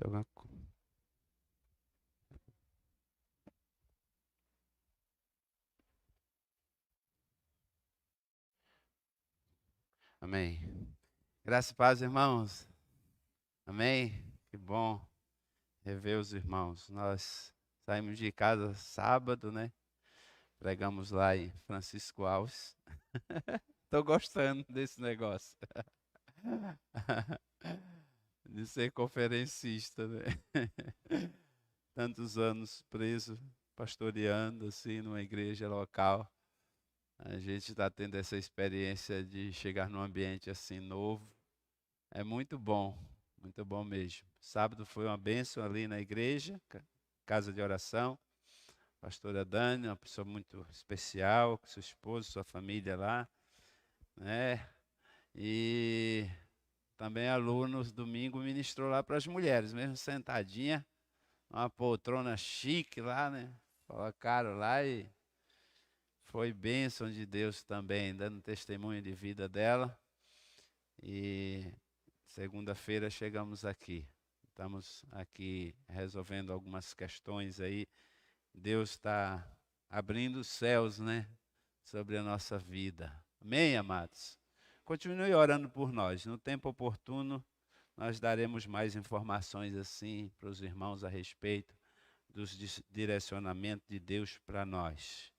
Joga- Amém. Graça e paz, irmãos. Amém. Que bom rever os irmãos. Nós saímos de casa sábado, né? Pregamos lá em Francisco Alves. Estou gostando desse negócio. De ser conferencista, né? Tantos anos preso, pastoreando assim numa igreja local. A gente está tendo essa experiência de chegar num ambiente assim novo. É muito bom mesmo. Sábado foi uma bênção ali na igreja, casa de oração. Pastora Dani, uma pessoa muito especial, com seu esposo, sua família lá, né? E também alunos, domingo, ministrou lá para as mulheres, mesmo sentadinha, uma poltrona chique lá, né? Colocaram lá e foi bênção de Deus também, dando testemunho de vida dela. E segunda-feira chegamos aqui. Estamos aqui resolvendo algumas questões aí. Deus está abrindo os céus, né? Sobre a nossa vida. Amém, amados? Continue orando por nós. No tempo oportuno, nós daremos mais informações assim para os irmãos a respeito dos direcionamentos de Deus para nós.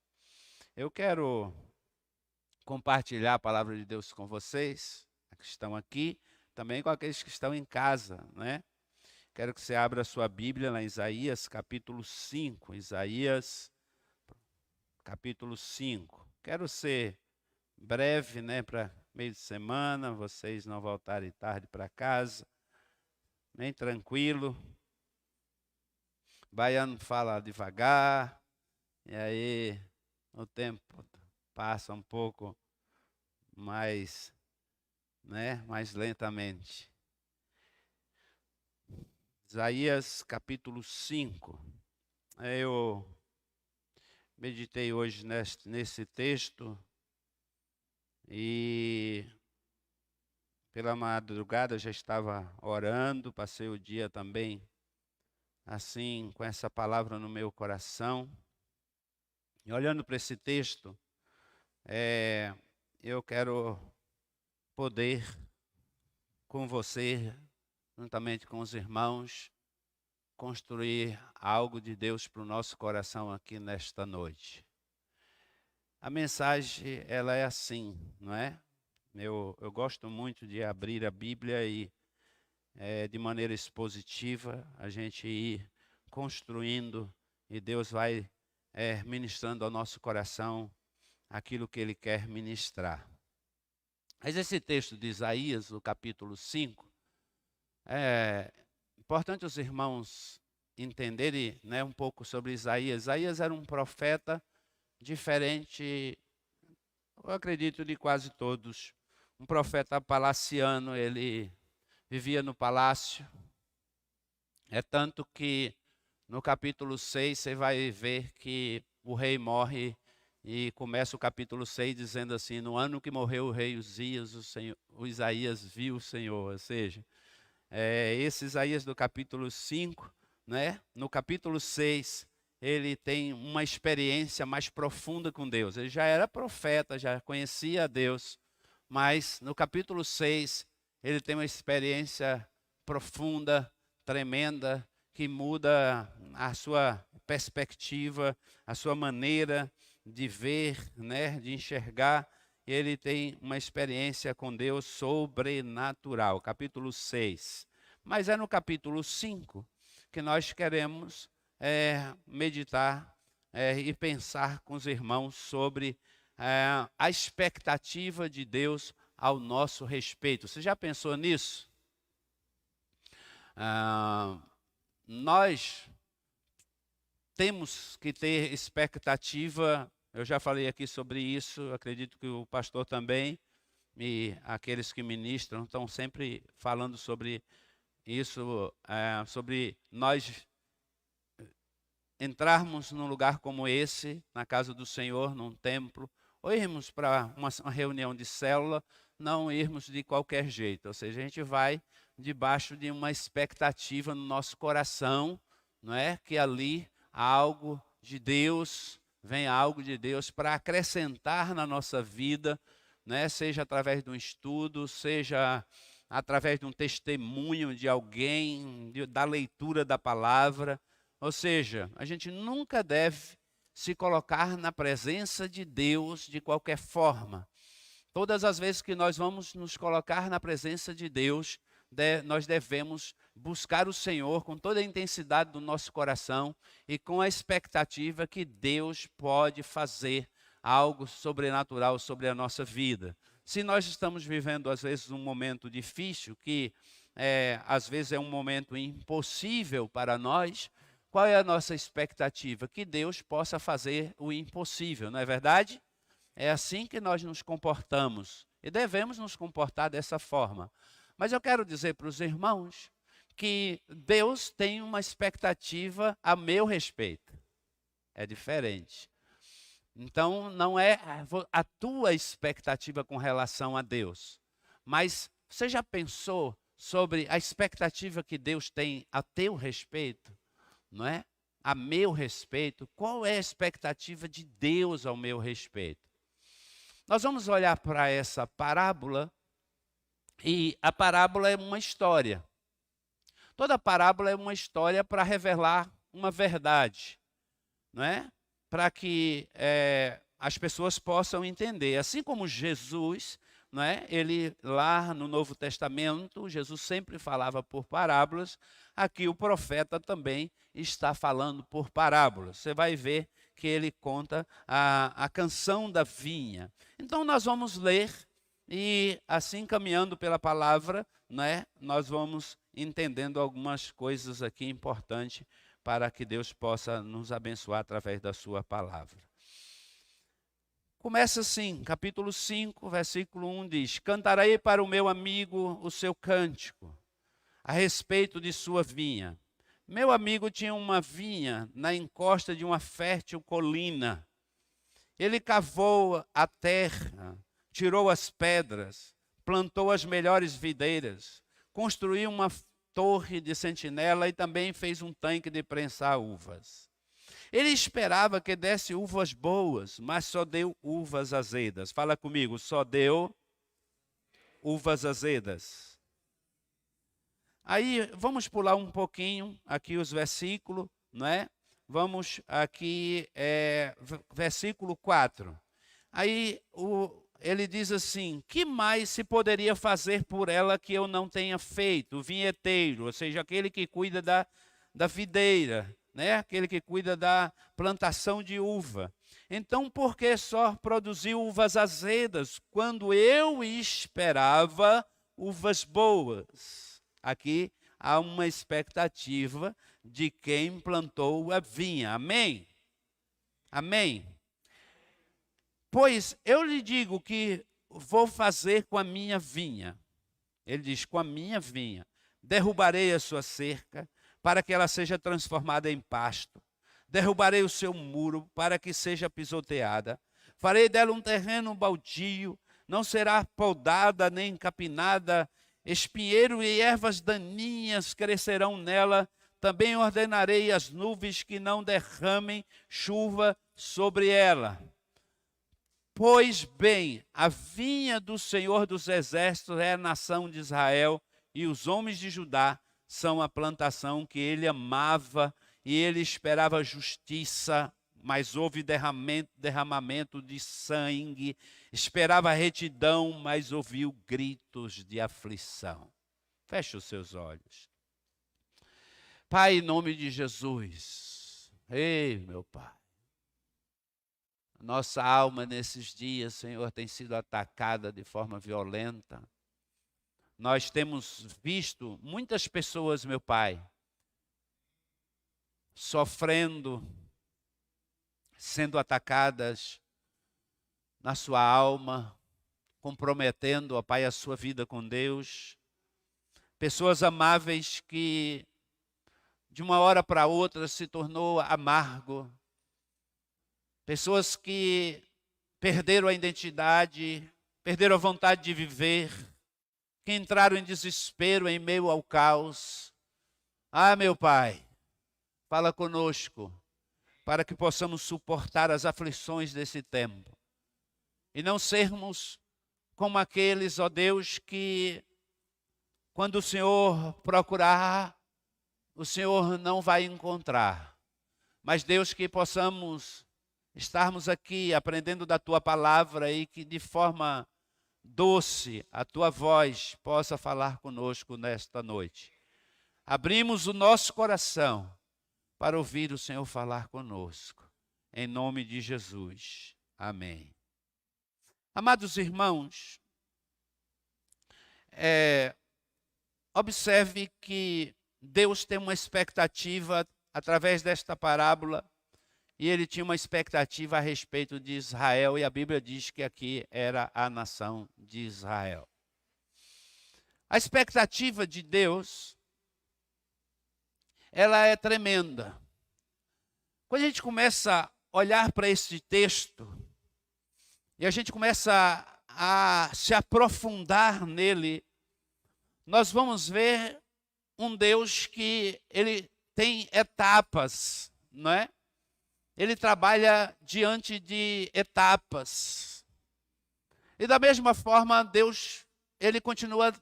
Eu quero compartilhar a palavra de Deus com vocês, que estão aqui, também com aqueles que estão em casa, né? Quero que você abra a sua Bíblia lá em Isaías, capítulo 5. Isaías, capítulo 5. Quero ser breve, né, para meio de semana, vocês não voltarem tarde para casa, nem tranquilo. Baiano fala devagar, e aí o tempo passa um pouco mais, né, mais lentamente. Isaías capítulo 5. Eu meditei hoje nesse texto e pela madrugada já estava orando, passei o dia também assim com essa palavra no meu coração. E olhando para esse texto, eu quero poder com você, juntamente com os irmãos, construir algo de Deus para o nosso coração aqui nesta noite. A mensagem, ela é assim, não é? Eu gosto muito de abrir a Bíblia e, de maneira expositiva, a gente ir construindo e Deus vai ministrando ao nosso coração aquilo que Ele quer ministrar. Mas esse texto de Isaías, o capítulo 5, é importante os irmãos entenderem, né, um pouco sobre Isaías. Isaías era um profeta diferente, eu acredito, de quase todos. Um profeta palaciano, ele vivia no palácio. É tanto que no capítulo 6 você vai ver que o rei morre e começa o capítulo 6 dizendo assim: no ano que morreu o rei Uzias, o Isaías viu o Senhor. Ou seja, esse Isaías do capítulo 5, né? No capítulo 6, ele tem uma experiência mais profunda com Deus. Ele já era profeta, já conhecia a Deus, mas no capítulo 6, ele tem uma experiência profunda, tremenda, que muda a sua perspectiva, a sua maneira de ver, né, de enxergar. Ele tem uma experiência com Deus sobrenatural, capítulo 6. Mas é no capítulo 5 que nós queremos meditar e pensar com os irmãos sobre a expectativa de Deus ao nosso respeito. Você já pensou nisso? Nós temos que ter expectativa, eu já falei aqui sobre isso, acredito que o pastor também, e aqueles que ministram estão sempre falando sobre isso, sobre nós entrarmos num lugar como esse, na casa do Senhor, num templo, ou irmos para uma reunião de célula, não irmos de qualquer jeito. Ou seja, a gente vai debaixo de uma expectativa no nosso coração, não é? Que ali há algo de Deus, vem algo de Deus para acrescentar na nossa vida, né? Seja através de um estudo, seja através de um testemunho de alguém, da leitura da palavra. Ou seja, a gente nunca deve se colocar na presença de Deus de qualquer forma. Todas as vezes que nós vamos nos colocar na presença de Deus, nós devemos buscar o Senhor com toda a intensidade do nosso coração e com a expectativa que Deus pode fazer algo sobrenatural sobre a nossa vida. Se nós estamos vivendo, às vezes, um momento difícil, que às vezes é um momento impossível para nós, qual é a nossa expectativa? Que Deus possa fazer o impossível, não é verdade? É assim que nós nos comportamos e devemos nos comportar dessa forma. Mas eu quero dizer para os irmãos que Deus tem uma expectativa a meu respeito. É diferente. Então, não é a tua expectativa com relação a Deus. Mas você já pensou sobre a expectativa que Deus tem a teu respeito? Não é? A meu respeito. Qual é a expectativa de Deus ao meu respeito? Nós vamos olhar para essa parábola, e a parábola é uma história. Toda parábola é uma história para revelar uma verdade, não é? Para que as pessoas possam entender. Assim como Jesus, não é? Ele lá no Novo Testamento, Jesus sempre falava por parábolas. Aqui o profeta também está falando por parábolas. Você vai ver que ele conta a canção da vinha. Então nós vamos ler e assim caminhando pela palavra, né, nós vamos entendendo algumas coisas aqui importantes para que Deus possa nos abençoar através da sua palavra. Começa assim, capítulo 5, versículo 1 diz: Cantarei para o meu amigo o seu cântico, a respeito de sua vinha. Meu amigo tinha uma vinha na encosta de uma fértil colina. Ele cavou a terra, tirou as pedras, plantou as melhores videiras, construiu uma torre de sentinela e também fez um tanque de prensar uvas. Ele esperava que desse uvas boas, mas só deu uvas azedas. Fala comigo, só deu uvas azedas. Aí vamos pular um pouquinho aqui os versículos, não é? Vamos aqui, versículo 4. Aí ele diz assim: que mais se poderia fazer por ela que eu não tenha feito? O vinheteiro, ou seja, aquele que cuida da videira, né? Aquele que cuida da plantação de uva. Então, por que só produziu uvas azedas, quando eu esperava uvas boas? Aqui há uma expectativa de quem plantou a vinha. Amém? Amém? Pois eu lhe digo que vou fazer com a minha vinha. Ele diz, com a minha vinha. Derrubarei a sua cerca, para que ela seja transformada em pasto. Derrubarei o seu muro, para que seja pisoteada. Farei dela um terreno baldio, não será podada nem capinada. Espinheiro e ervas daninhas crescerão nela. Também ordenarei as nuvens que não derramem chuva sobre ela. Pois bem, a vinha do Senhor dos Exércitos é a nação de Israel, e os homens de Judá são a plantação que ele amava, e ele esperava justiça, mas houve derramamento de sangue. Esperava retidão, mas ouviu gritos de aflição. Feche os seus olhos. Pai, em nome de Jesus. Ei, meu Pai. Nossa alma nesses dias, Senhor, tem sido atacada de forma violenta. Nós temos visto muitas pessoas, meu Pai, sofrendo, sendo atacadas na sua alma, comprometendo, ó Pai, a sua vida com Deus. Pessoas amáveis que de uma hora para outra se tornou amargo. Pessoas que perderam a identidade, perderam a vontade de viver, que entraram em desespero em meio ao caos. Ah, meu Pai, fala conosco, para que possamos suportar as aflições desse tempo. E não sermos como aqueles, ó Deus, que quando o Senhor procurar, o Senhor não vai encontrar. Mas, Deus, que possamos estarmos aqui aprendendo da Tua palavra e que de forma doce a Tua voz possa falar conosco nesta noite. Abrimos o nosso coração para ouvir o Senhor falar conosco. Em nome de Jesus. Amém. Amados irmãos, observe que Deus tem uma expectativa através desta parábola, e ele tinha uma expectativa a respeito de Israel, e a Bíblia diz que aqui era a nação de Israel. A expectativa de Deus, ela é tremenda. Quando a gente começa a olhar para esse texto, e a gente começa a se aprofundar nele, nós vamos ver um Deus que ele tem etapas, não é? Ele trabalha diante de etapas. E da mesma forma, Deus, ele continua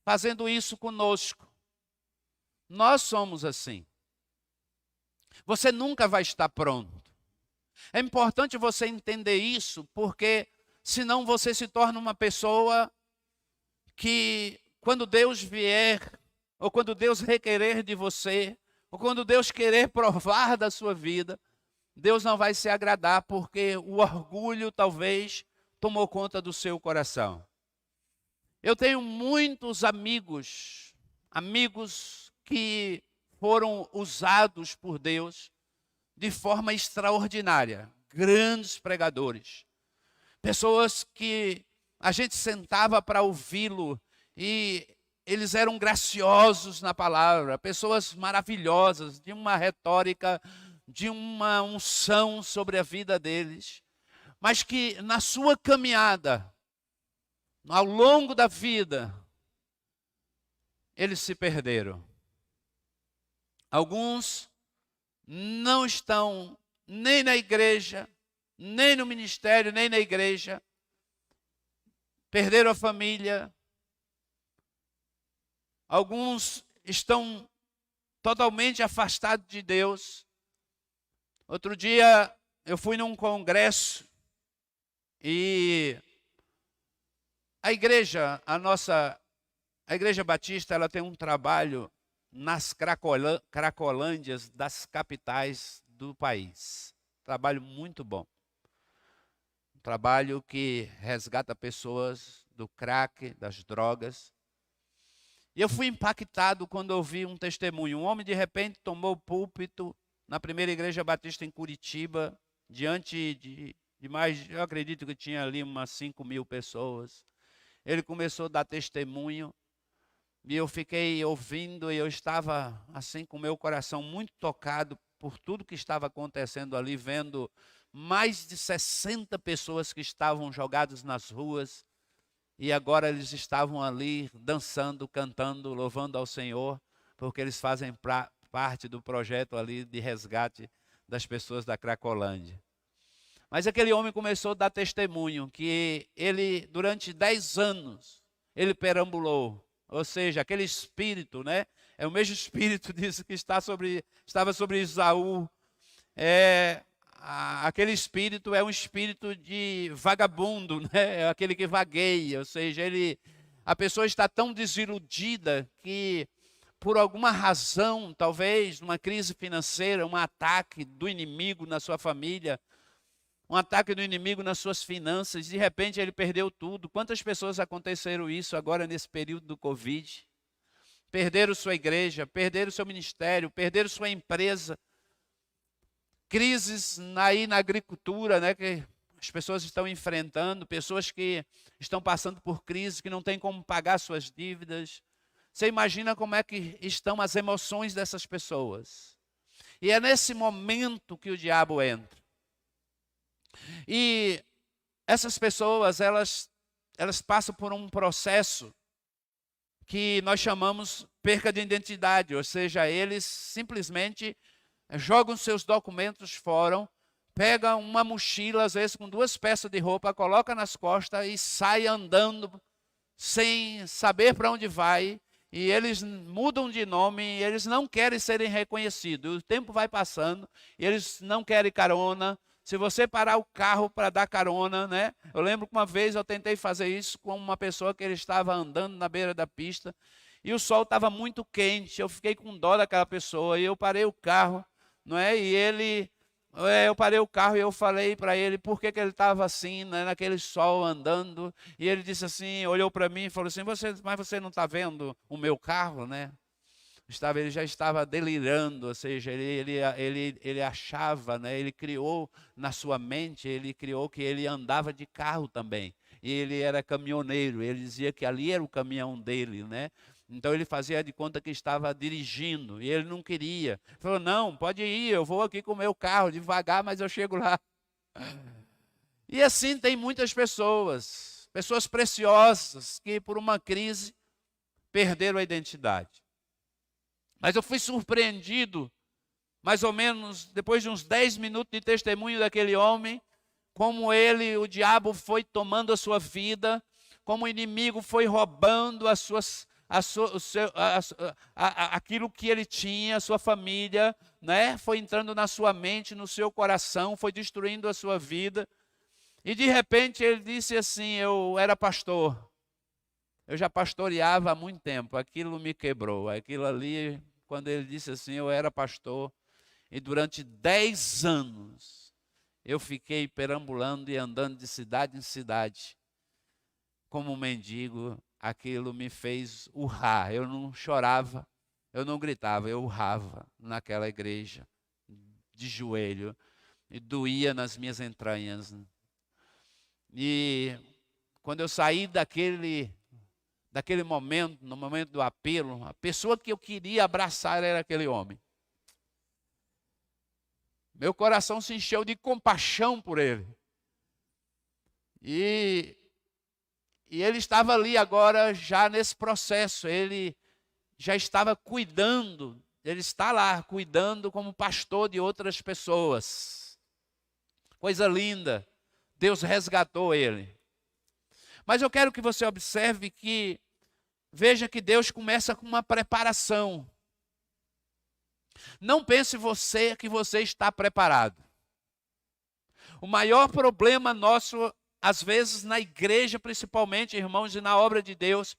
fazendo isso conosco. Nós somos assim. Você nunca vai estar pronto. É importante você entender isso, porque senão você se torna uma pessoa que, quando Deus vier, ou quando Deus requerer de você, ou quando Deus querer provar da sua vida, Deus não vai se agradar, porque o orgulho talvez tomou conta do seu coração. Eu tenho muitos amigos que foram usados por Deus de forma extraordinária, grandes pregadores, pessoas que a gente sentava para ouvi-lo e eles eram graciosos na palavra, pessoas maravilhosas, de uma retórica, de uma unção sobre a vida deles, mas que na sua caminhada, ao longo da vida, eles se perderam. Alguns não estão nem na igreja, nem no ministério, nem na igreja. Perderam a família. Alguns estão totalmente afastados de Deus. Outro dia eu fui num congresso e a igreja Batista, ela tem um trabalho nas cracolândias das capitais do país. Trabalho muito bom. Um trabalho que resgata pessoas do crack, das drogas. E eu fui impactado quando ouvi um testemunho. Um homem, de repente, tomou o púlpito na primeira igreja batista em Curitiba, diante de mais, eu acredito que tinha ali umas 5.000 pessoas. Ele começou a dar testemunho. E eu fiquei ouvindo e eu estava assim com o meu coração muito tocado por tudo que estava acontecendo ali, vendo mais de 60 pessoas que estavam jogadas nas ruas e agora eles estavam ali dançando, cantando, louvando ao Senhor, porque eles fazem parte do projeto ali de resgate das pessoas da Cracolândia. Mas aquele homem começou a dar testemunho que ele, durante 10 anos, ele perambulou. Ou seja, aquele espírito, né? É o mesmo espírito disso que estava sobre Esaú. Aquele espírito é um espírito de vagabundo, né? É aquele que vagueia. Ou seja, a pessoa está tão desiludida que, por alguma razão, talvez uma crise financeira, um ataque do inimigo na sua família, um ataque do inimigo nas suas finanças, de repente ele perdeu tudo. Quantas pessoas aconteceram isso agora nesse período do Covid? Perderam sua igreja, perderam seu ministério, perderam sua empresa. Crises aí na agricultura, né, que as pessoas estão enfrentando, pessoas que estão passando por crise, que não têm como pagar suas dívidas. Você imagina como é que estão as emoções dessas pessoas. E é nesse momento que o diabo entra. E essas pessoas, elas elas passam por um processo que nós chamamos perca de identidade, ou seja, eles simplesmente jogam seus documentos fora, pegam uma mochila, às vezes com 2 peças de roupa, coloca nas costas e sai andando sem saber para onde vai, e eles mudam de nome, e eles não querem serem reconhecidos. O tempo vai passando, e eles não querem carona. Se você parar o carro para dar carona, né? Eu lembro que uma vez eu tentei fazer isso com uma pessoa que ele estava andando na beira da pista, e o sol estava muito quente, eu fiquei com dó daquela pessoa, e eu parei o carro, não é? Eu parei o carro e eu falei para ele por que ele estava assim, né, naquele sol andando. E ele disse assim, olhou para mim e falou assim, mas você não está vendo o meu carro, né? Ele já estava delirando, ou seja, ele achava, né, ele criou na sua mente, ele criou que ele andava de carro também. E ele era caminhoneiro, ele dizia que ali era o caminhão dele, né? Então ele fazia de conta que estava dirigindo, e ele não queria. Ele falou, não, pode ir, eu vou aqui com o meu carro, devagar, mas eu chego lá. E assim tem muitas pessoas preciosas, que por uma crise perderam a identidade. Mas eu fui surpreendido, mais ou menos, depois de uns 10 minutos de testemunho daquele homem, como o diabo foi tomando a sua vida, como o inimigo foi roubando aquilo que ele tinha, a sua família, né? Foi entrando na sua mente, no seu coração, foi destruindo a sua vida. E de repente ele disse assim, eu era pastor, eu já pastoreava há muito tempo, aquilo me quebrou, aquilo ali, quando ele disse assim, eu era pastor, e durante 10 anos eu fiquei perambulando e andando de cidade em cidade, como um mendigo. Aquilo me fez urrar, eu não chorava, eu não gritava, eu urrava naquela igreja, de joelho, e doía nas minhas entranhas. E quando eu saí daquele momento, no momento do apelo, a pessoa que eu queria abraçar era aquele homem. Meu coração se encheu de compaixão por ele. E ele estava ali agora, já nesse processo, ele já estava cuidando, ele está lá cuidando como pastor de outras pessoas. Coisa linda, Deus resgatou ele. Mas eu quero que você observe veja que Deus começa com uma preparação. Não pense que você está preparado. O maior problema nosso, às vezes na igreja principalmente, irmãos, e na obra de Deus,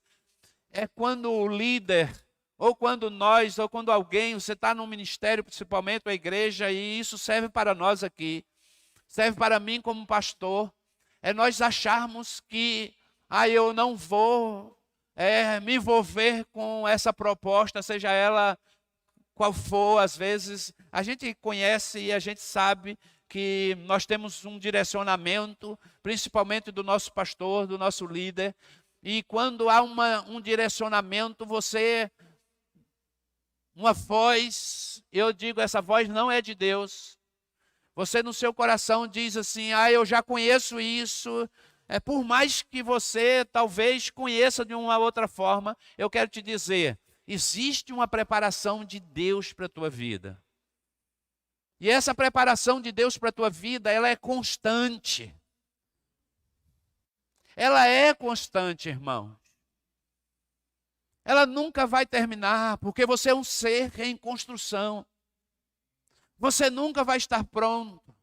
é quando o líder, ou quando nós, ou quando alguém, você está no ministério, principalmente a igreja, e isso serve para nós aqui, serve para mim como pastor, é nós acharmos que, eu não vou me envolver com essa proposta, seja ela qual for. Às vezes a gente conhece e a gente sabe que nós temos um direcionamento, principalmente do nosso pastor, do nosso líder, e quando há um direcionamento, uma voz, eu digo, essa voz não é de Deus, você no seu coração diz assim, eu já conheço isso, por mais que você talvez conheça de uma outra forma, eu quero te dizer, existe uma preparação de Deus para a tua vida. E essa preparação de Deus para a tua vida, ela é constante. Ela é constante, irmãos. Ela nunca vai terminar, porque você é um ser em construção. Você nunca vai estar pronto.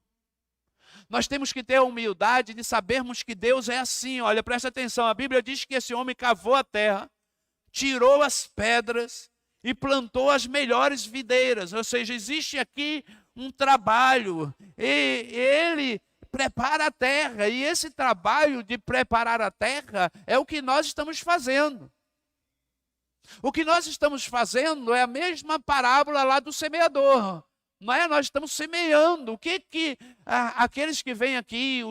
Nós temos que ter a humildade de sabermos que Deus é assim. Olha, presta atenção, a Bíblia diz que esse homem cavou a terra, tirou as pedras e plantou as melhores videiras. Ou seja, existe aqui um trabalho, e ele prepara a terra, e esse trabalho de preparar a terra é o que nós estamos fazendo. O que nós estamos fazendo é a mesma parábola lá do semeador. Não é? Nós estamos semeando. O que aqueles que vêm aqui,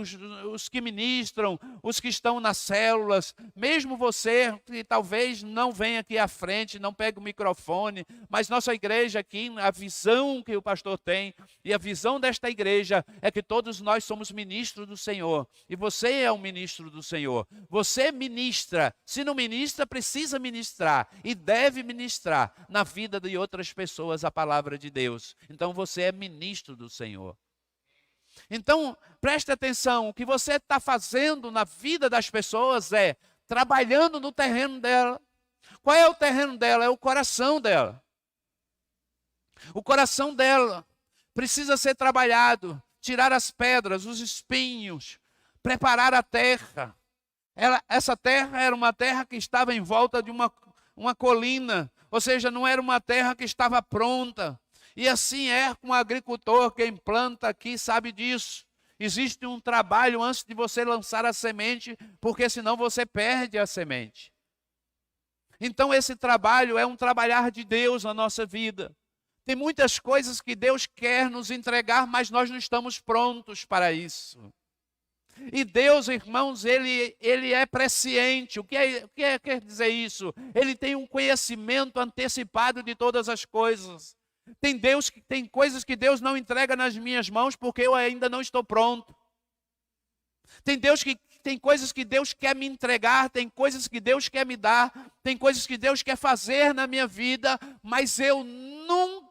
os que ministram, os que estão nas células, mesmo você que talvez não venha aqui à frente, não pegue o microfone, mas nossa igreja aqui, a visão que o pastor tem e a visão desta igreja é que todos nós somos ministros do Senhor. E você é um ministro do Senhor. Você ministra. Se não ministra, precisa ministrar e deve ministrar na vida de outras pessoas a palavra de Deus. Então você é ministro do Senhor. Então, preste atenção, o que você está fazendo na vida das pessoas é trabalhando no terreno dela. Qual é o terreno dela? É o coração dela. O coração dela precisa ser trabalhado, tirar as pedras, os espinhos, preparar a terra. Essa terra era uma terra que estava em volta de uma colina, ou seja, não era uma terra que estava pronta. E assim é com o agricultor, quem planta aqui sabe disso. Existe um trabalho antes de você lançar a semente, porque senão você perde a semente. Então esse trabalho é um trabalhar de Deus na nossa vida. Tem muitas coisas que Deus quer nos entregar, mas nós não estamos prontos para isso. E Deus, irmãos, Ele é presciente. O que quer dizer isso? Ele tem um conhecimento antecipado de todas as coisas. Tem coisas que Deus não entrega nas minhas mãos porque eu ainda não estou pronto. Tem coisas que Deus quer me entregar, tem coisas que Deus quer me dar, tem coisas que Deus quer fazer na minha vida, mas eu nunca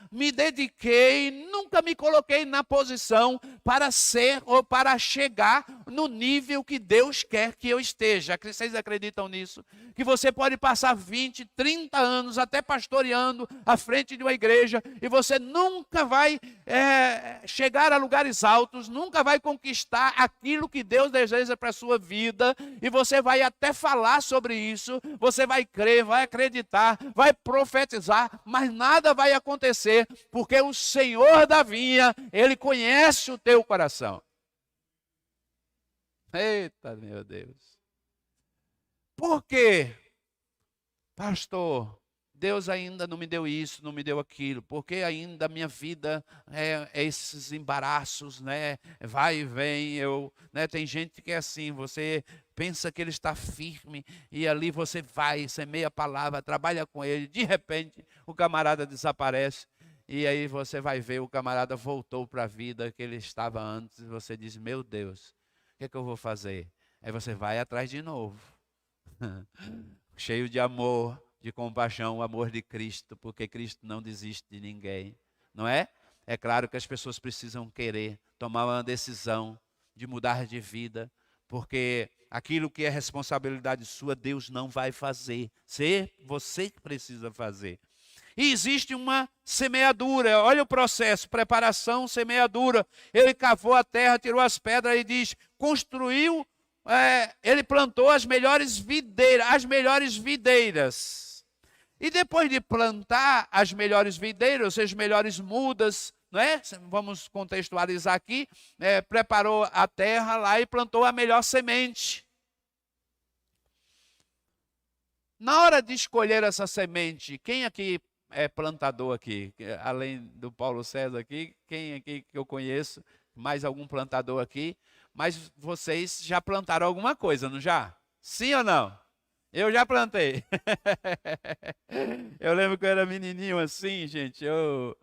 me dediquei, nunca me coloquei na posição para ser ou para chegar no nível que Deus quer que eu esteja. Vocês acreditam nisso? Que você pode passar 20, 30 anos até pastoreando à frente de uma igreja e você nunca vai chegar a lugares altos, nunca vai conquistar aquilo que Deus deseja para a sua vida, e você vai até falar sobre isso, você vai crer, vai acreditar, vai profetizar, mas nada vai acontecer, porque o Senhor da vinha, Ele conhece o teu coração. Eita, meu Deus. Por quê? Pastor, Deus ainda não me deu isso, não me deu aquilo, porque ainda a minha vida é esses embaraços, né? Vai e vem, tem gente que é assim, você pensa que ele está firme e ali você vai, semeia a palavra, trabalha com ele, de repente o camarada desaparece e aí você vai ver o camarada voltou para a vida que ele estava antes e você diz, meu Deus, o que eu vou fazer? Aí você vai atrás de novo, cheio de amor, de compaixão, o amor de Cristo, porque Cristo não desiste de ninguém, não é? É claro que as pessoas precisam querer tomar uma decisão de mudar de vida, porque aquilo que é responsabilidade sua, Deus não vai fazer. Você que precisa fazer. E existe uma semeadura, olha o processo, preparação, semeadura. Ele cavou a terra, tirou as pedras e diz, construiu, ele plantou as melhores videiras. E depois de plantar as melhores videiras, as melhores mudas, não é? Vamos contextualizar aqui, preparou a terra lá e plantou a melhor semente. Na hora de escolher essa semente, quem aqui é plantador aqui? Além do Paulo César aqui, quem aqui que eu conheço? Mais algum plantador aqui? Mas vocês já plantaram alguma coisa, não já? Sim ou não? Eu já plantei. Eu lembro que eu era menininho assim, gente. Eu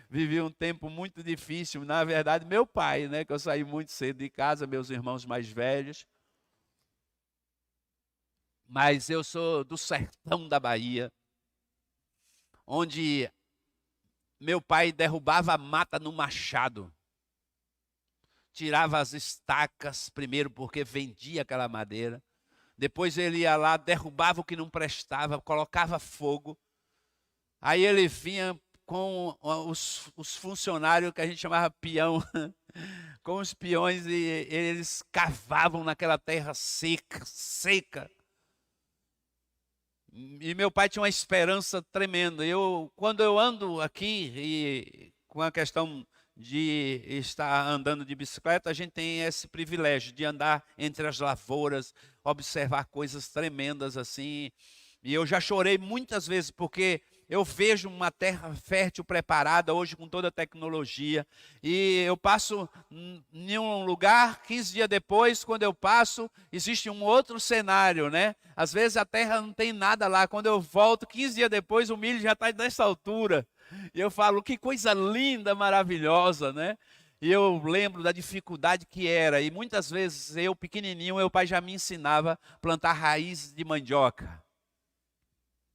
vivi um tempo muito difícil. Na verdade, meu pai, né? Que eu saí muito cedo de casa, meus irmãos mais velhos. Mas eu sou do sertão da Bahia, onde meu pai derrubava a mata no machado. Tirava as estacas, primeiro porque vendia aquela madeira. Depois ele ia lá, derrubava o que não prestava, colocava fogo. Aí ele vinha com os funcionários que a gente chamava peão, com os peões, e eles cavavam naquela terra seca. E meu pai tinha uma esperança tremenda. Quando eu ando aqui, e com a questão de estar andando de bicicleta, a gente tem esse privilégio de andar entre as lavouras, observar coisas tremendas assim. E eu já chorei muitas vezes, porque eu vejo uma terra fértil preparada hoje com toda a tecnologia, e eu passo em um lugar, 15 dias depois, quando eu passo, existe um outro cenário, né? Às vezes a terra não tem nada lá, quando eu volto, 15 dias depois, o milho já está nessa altura. E eu falo, que coisa linda, maravilhosa, né? E eu lembro da dificuldade que era, e muitas vezes eu, pequenininho, meu pai já me ensinava a plantar raiz de mandioca.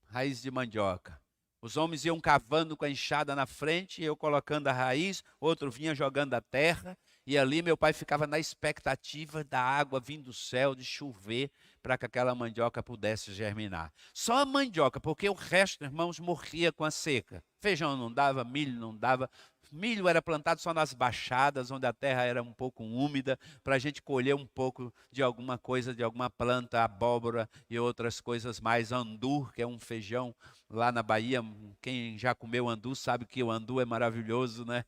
Raiz de mandioca. Os homens iam cavando com a enxada na frente, eu colocando a raiz, outro vinha jogando a terra, e ali meu pai ficava na expectativa da água vindo do céu, de chover, para que aquela mandioca pudesse germinar. Só a mandioca, porque o resto, irmãos, morria com a seca. Feijão não dava, milho não dava. Milho era plantado só nas baixadas, onde a terra era um pouco úmida, para a gente colher um pouco de alguma coisa, de alguma planta, abóbora e outras coisas mais. Andu, que é um feijão lá na Bahia, quem já comeu andu sabe que o andu é maravilhoso, né?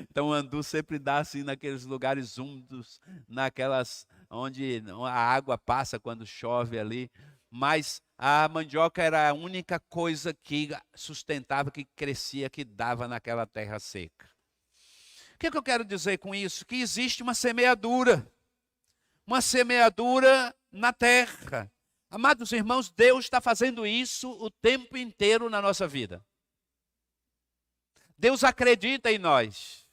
Então o andu sempre dá assim naqueles lugares úmidos, naquelas onde a água passa quando chove ali. Mas a mandioca era a única coisa que sustentava, que crescia, que dava naquela terra seca. O que eu quero dizer com isso? Que existe uma semeadura na terra. Amados irmãos, Deus está fazendo isso o tempo inteiro na nossa vida. Deus acredita em nós.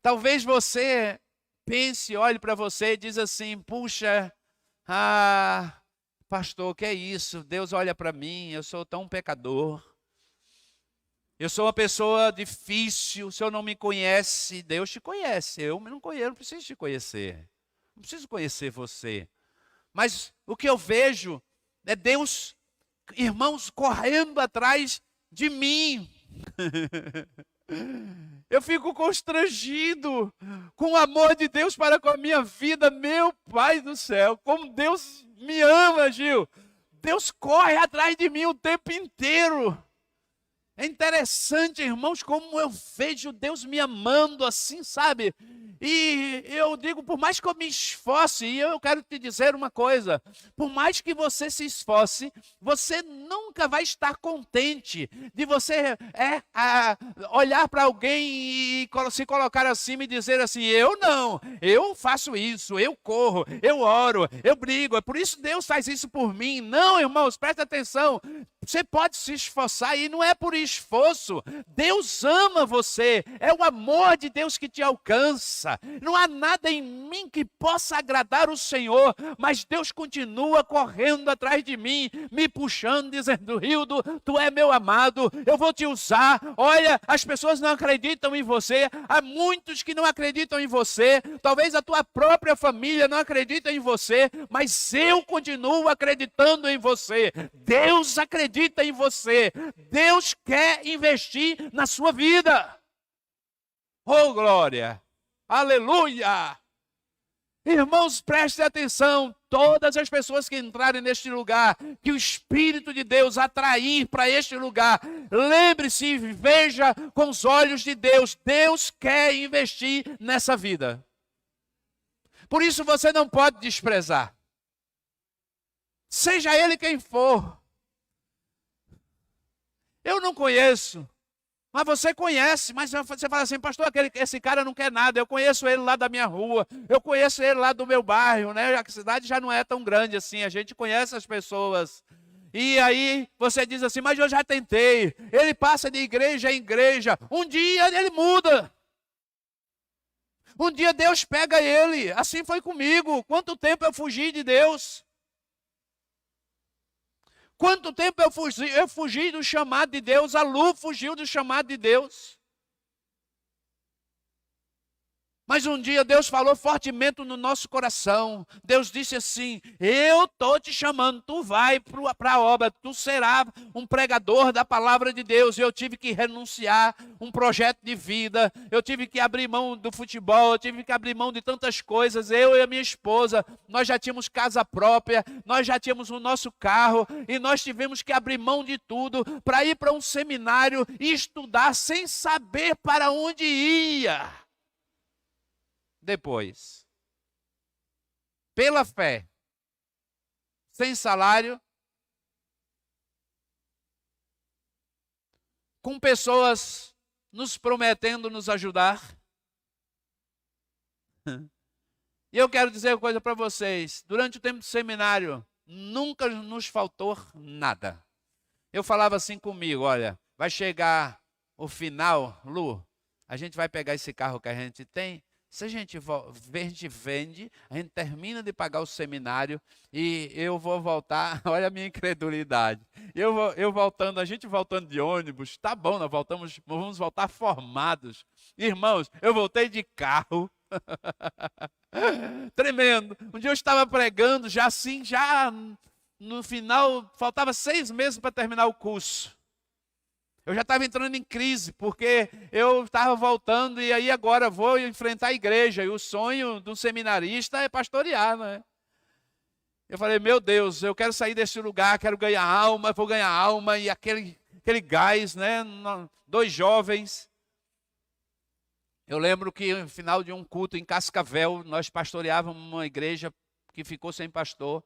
Talvez você pense, olhe para você e diz assim, puxa, pastor, o que é isso? Deus olha para mim, eu sou tão pecador. Eu sou uma pessoa difícil, o senhor não me conhece, Deus te conhece. Eu não conheço, eu não preciso te conhecer. Não preciso conhecer você. Mas o que eu vejo é Deus, irmãos, correndo atrás de mim. Eu fico constrangido com o amor de Deus para com a minha vida. Meu Pai do céu, como Deus me ama, Gil. Deus corre atrás de mim o tempo inteiro. É interessante, irmãos, como eu vejo Deus me amando assim, sabe? E eu digo, por mais que eu me esforce, e eu quero te dizer uma coisa, por mais que você se esforce, você nunca vai estar contente de você olhar para alguém e se colocar acima e dizer assim, eu não, eu faço isso, eu corro, eu oro, eu brigo, é por isso Deus faz isso por mim. Não, irmãos, presta atenção, você pode se esforçar e não é por esforço. Deus ama você, é o amor de Deus que te alcança. Não há nada em mim que possa agradar o Senhor, mas Deus continua correndo atrás de mim, me puxando, dizendo, Rildo, tu é meu amado, eu vou te usar. Olha, as pessoas não acreditam em você, há muitos que não acreditam em você, talvez a tua própria família não acredita em você, mas eu continuo acreditando em você. Deus acredita em você, Deus quer investir na sua vida. Oh, glória! Aleluia! Irmãos, prestem atenção, todas as pessoas que entrarem neste lugar, que o Espírito de Deus atrair para este lugar, lembre-se e veja com os olhos de Deus, Deus quer investir nessa vida. Por isso você não pode desprezar. Seja ele quem for. Eu não conheço. Mas você conhece, mas você fala assim, pastor, esse cara não quer nada, eu conheço ele lá da minha rua, eu conheço ele lá do meu bairro, né? A cidade já não é tão grande assim, a gente conhece as pessoas. E aí você diz assim, mas eu já tentei, ele passa de igreja em igreja, um dia ele muda. Um dia Deus pega ele, assim foi comigo, quanto tempo eu fugi de Deus. Quanto tempo eu fugi do chamado de Deus, a Lu fugiu do chamado de Deus. Mas um dia Deus falou fortemente no nosso coração. Deus disse assim, eu estou te chamando, tu vai para a obra, tu serás um pregador da palavra de Deus. E eu tive que renunciar um projeto de vida, eu tive que abrir mão do futebol, eu tive que abrir mão de tantas coisas. Eu e a minha esposa, nós já tínhamos casa própria, nós já tínhamos o nosso carro, e nós tivemos que abrir mão de tudo para ir para um seminário e estudar sem saber para onde ia. Depois, pela fé, sem salário, com pessoas nos prometendo nos ajudar. E eu quero dizer uma coisa para vocês. Durante o tempo do seminário, nunca nos faltou nada. Eu falava assim comigo, olha, vai chegar o final, Lu, a gente vai pegar esse carro que a gente tem, se a gente vende, a gente termina de pagar o seminário e eu vou voltar, olha a minha incredulidade, eu voltando, a gente voltando de ônibus, tá bom, nós vamos voltar formados. Irmãos, eu voltei de carro, tremendo. Um dia eu estava pregando, já no final, faltava 6 meses para terminar o curso. Eu já estava entrando em crise, porque eu estava voltando e aí agora vou enfrentar a igreja. E o sonho do seminarista é pastorear, né? Eu falei, meu Deus, eu quero sair desse lugar, quero ganhar alma, vou ganhar alma. E aquele gás, né? 2 jovens. Eu lembro que no final de um culto em Cascavel, nós pastoreávamos uma igreja que ficou sem pastor.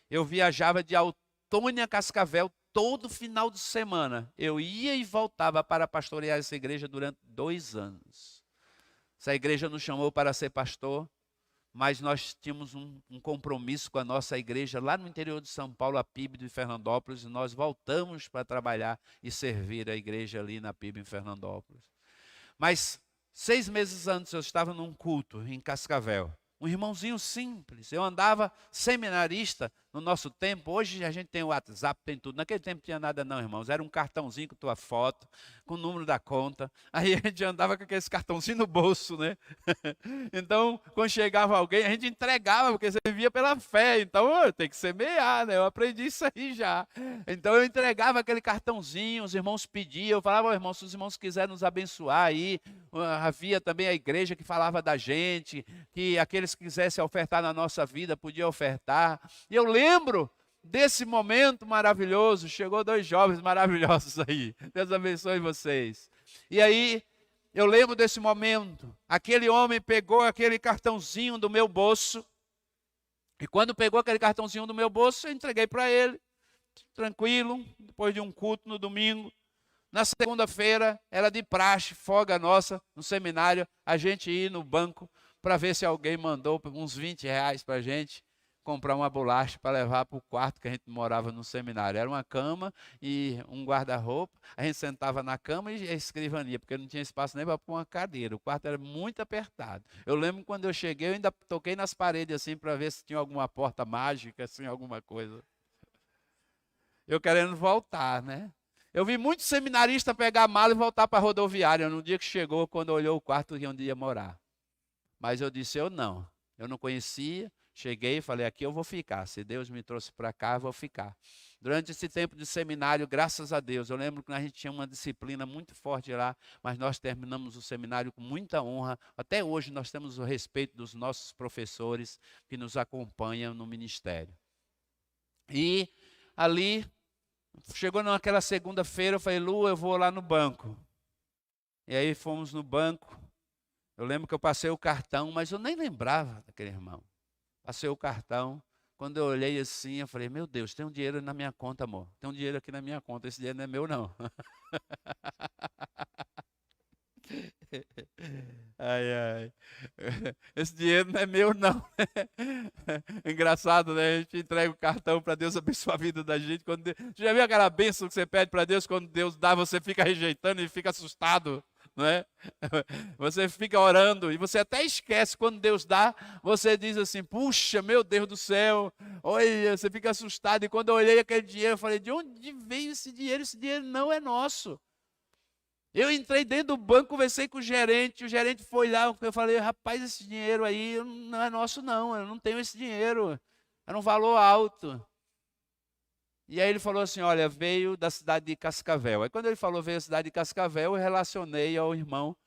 Eu viajava de Autônia a Cascavel todo final de semana. Eu ia e voltava para pastorear essa igreja durante 2 anos. Essa igreja nos chamou para ser pastor, mas nós tínhamos um compromisso com a nossa igreja lá no interior de São Paulo, a PIB de Fernandópolis, e nós voltamos para trabalhar e servir a igreja ali na PIB em Fernandópolis. Mas 6 meses antes eu estava num culto em Cascavel. Um irmãozinho simples. Eu andava seminarista no nosso tempo. Hoje a gente tem o WhatsApp, tem tudo. Naquele tempo não tinha nada não, irmãos. Era um cartãozinho com tua foto, com o número da conta. Aí a gente andava com aqueles cartãozinhos no bolso, né? Então, quando chegava alguém, a gente entregava, porque você vivia pela fé. Então, tem que semear, né? Eu aprendi isso aí já. Então, eu entregava aquele cartãozinho, os irmãos pediam. Eu falava, irmãos, se os irmãos quiserem nos abençoar aí. Havia também a igreja que falava da gente, que aqueles que quisessem ofertar na nossa vida, podiam ofertar. E eu lembro desse momento maravilhoso. Chegou 2 jovens maravilhosos aí. Deus abençoe vocês. E aí, eu lembro desse momento. Aquele homem pegou aquele cartãozinho do meu bolso. E quando pegou aquele cartãozinho do meu bolso, eu entreguei para ele. Tranquilo, depois de um culto no domingo. Na segunda-feira, era de praxe, folga nossa, no seminário, a gente ir no banco para ver se alguém mandou uns R$20 para a gente comprar uma bolacha para levar para o quarto que a gente morava no seminário. Era uma cama e um guarda-roupa. A gente sentava na cama e a escrivania, porque não tinha espaço nem para pôr uma cadeira. O quarto era muito apertado. Eu lembro quando eu cheguei, eu ainda toquei nas paredes assim para ver se tinha alguma porta mágica, assim, alguma coisa. Eu querendo voltar, né? Eu vi muitos seminaristas pegar a mala e voltar para a rodoviária no dia que chegou, quando olhou o quarto onde ia morar. Mas eu disse, eu não conhecia, cheguei e falei, aqui eu vou ficar, se Deus me trouxe para cá, eu vou ficar. Durante esse tempo de seminário, graças a Deus, eu lembro que a gente tinha uma disciplina muito forte lá, mas nós terminamos o seminário com muita honra. Até hoje nós temos o respeito dos nossos professores que nos acompanham no ministério. E ali, chegou naquela segunda-feira, eu falei, Lu, eu vou lá no banco. E aí fomos no banco. Eu lembro que eu passei o cartão, mas eu nem lembrava daquele irmão. Passei o cartão. Quando eu olhei assim, eu falei, meu Deus, tem um dinheiro na minha conta, amor. Tem um dinheiro aqui na minha conta, esse dinheiro não é meu, não. Ai, ai. Esse dinheiro não é meu, não. Engraçado, né? A gente entrega o cartão para Deus abençoar a vida da gente. Você já viu aquela bênção que você pede para Deus, quando Deus dá, você fica rejeitando e fica assustado, não é? Você fica orando e você até esquece quando Deus dá, você diz assim, puxa, meu Deus do céu, olha, você fica assustado. E quando eu olhei aquele dinheiro, eu falei, de onde veio esse dinheiro? Esse dinheiro não é nosso. Eu entrei dentro do banco, conversei com o gerente foi lá, eu falei, rapaz, esse dinheiro aí não é nosso não, eu não tenho esse dinheiro, era um valor alto. E aí ele falou assim, olha, veio da cidade de Cascavel. Aí quando ele falou veio da cidade de Cascavel, eu relacionei ao irmão,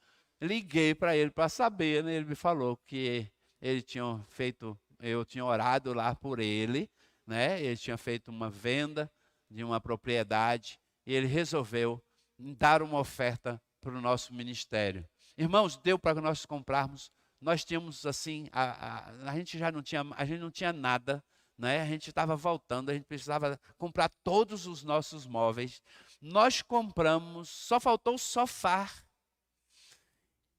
liguei para ele para saber, né? Ele me falou que ele tinha feito, eu tinha orado lá por ele, né? Ele tinha feito uma venda de uma propriedade e ele resolveu dar uma oferta para o nosso ministério. Irmãos, deu para nós comprarmos. Nós tínhamos assim, a gente não tinha nada, né? A gente estava voltando, a gente precisava comprar todos os nossos móveis. nós compramos, só faltou o sofá.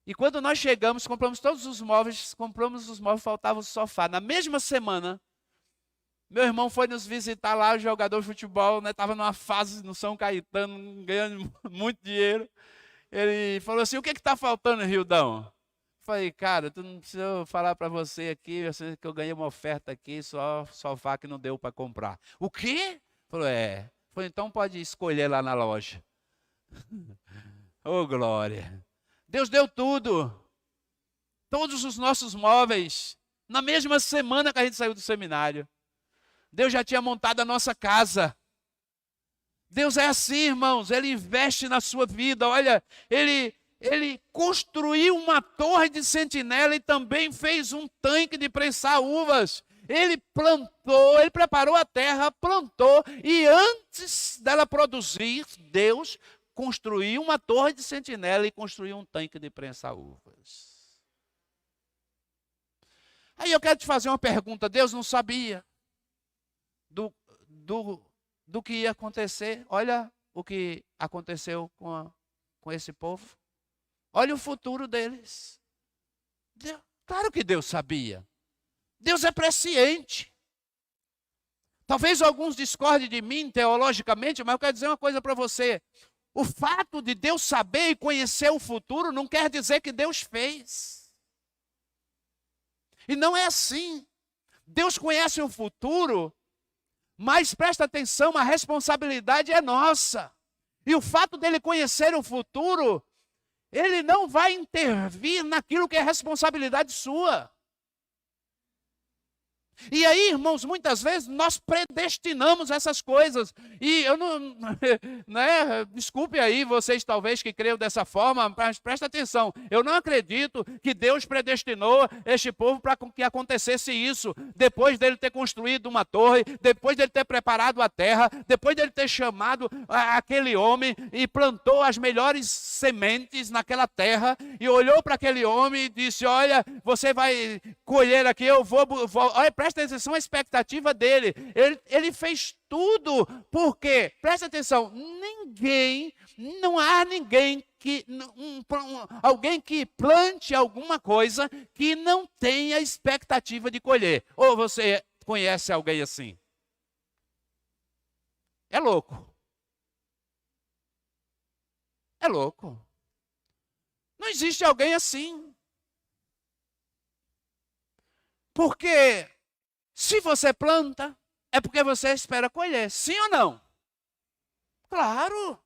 E quando nós chegamos, compramos todos os móveis, faltava o sofá. Na mesma semana, meu irmão foi nos visitar lá, o jogador de futebol, né? Estava numa fase no São Caetano, ganhando muito dinheiro. Ele falou assim, o que está faltando, Rildão? Falei, cara, tu não precisa eu falar para você aqui, eu sei que eu ganhei uma oferta aqui, só sofá que não deu para comprar. O quê? Falou, é. Falei, então pode escolher lá na loja. Ô, glória. Deus deu tudo. Todos os nossos móveis. Na mesma semana que a gente saiu do seminário. Deus já tinha montado a nossa casa. Deus é assim, irmãos. Ele investe na sua vida. Olha, Ele construiu uma torre de sentinela e também fez um tanque de prensar uvas. Ele plantou, ele preparou a terra, plantou, e antes dela produzir, Deus construiu uma torre de sentinela e construiu um tanque de prensar uvas. Aí eu quero te fazer uma pergunta. Deus não sabia do que ia acontecer? Olha o que aconteceu com esse povo. Olha o futuro deles. Claro que Deus sabia. Deus é presciente. Talvez alguns discordem de mim teologicamente, mas eu quero dizer uma coisa para você. O fato de Deus saber e conhecer o futuro não quer dizer que Deus fez. E não é assim. Deus conhece o futuro, mas presta atenção, a responsabilidade é nossa. E o fato dele conhecer o futuro, ele não vai intervir naquilo que é responsabilidade sua. E aí, irmãos, muitas vezes nós predestinamos essas coisas. E eu não, né, desculpe aí vocês talvez que creiam dessa forma, mas presta atenção. Eu não acredito que Deus predestinou este povo para que acontecesse isso. Depois dele ter construído uma torre, depois dele ter preparado a terra, depois dele ter chamado aquele homem e plantou as melhores sementes naquela terra e olhou para aquele homem e disse, olha, você vai colher aqui, eu vou olha, presta atenção à expectativa dele. Ele fez tudo porque, presta atenção, não há ninguém alguém que plante alguma coisa que não tenha expectativa de colher. Ou você conhece alguém assim? É louco. É louco. Não existe alguém assim. Porque se você planta, é porque você espera colher. Sim ou não? Claro.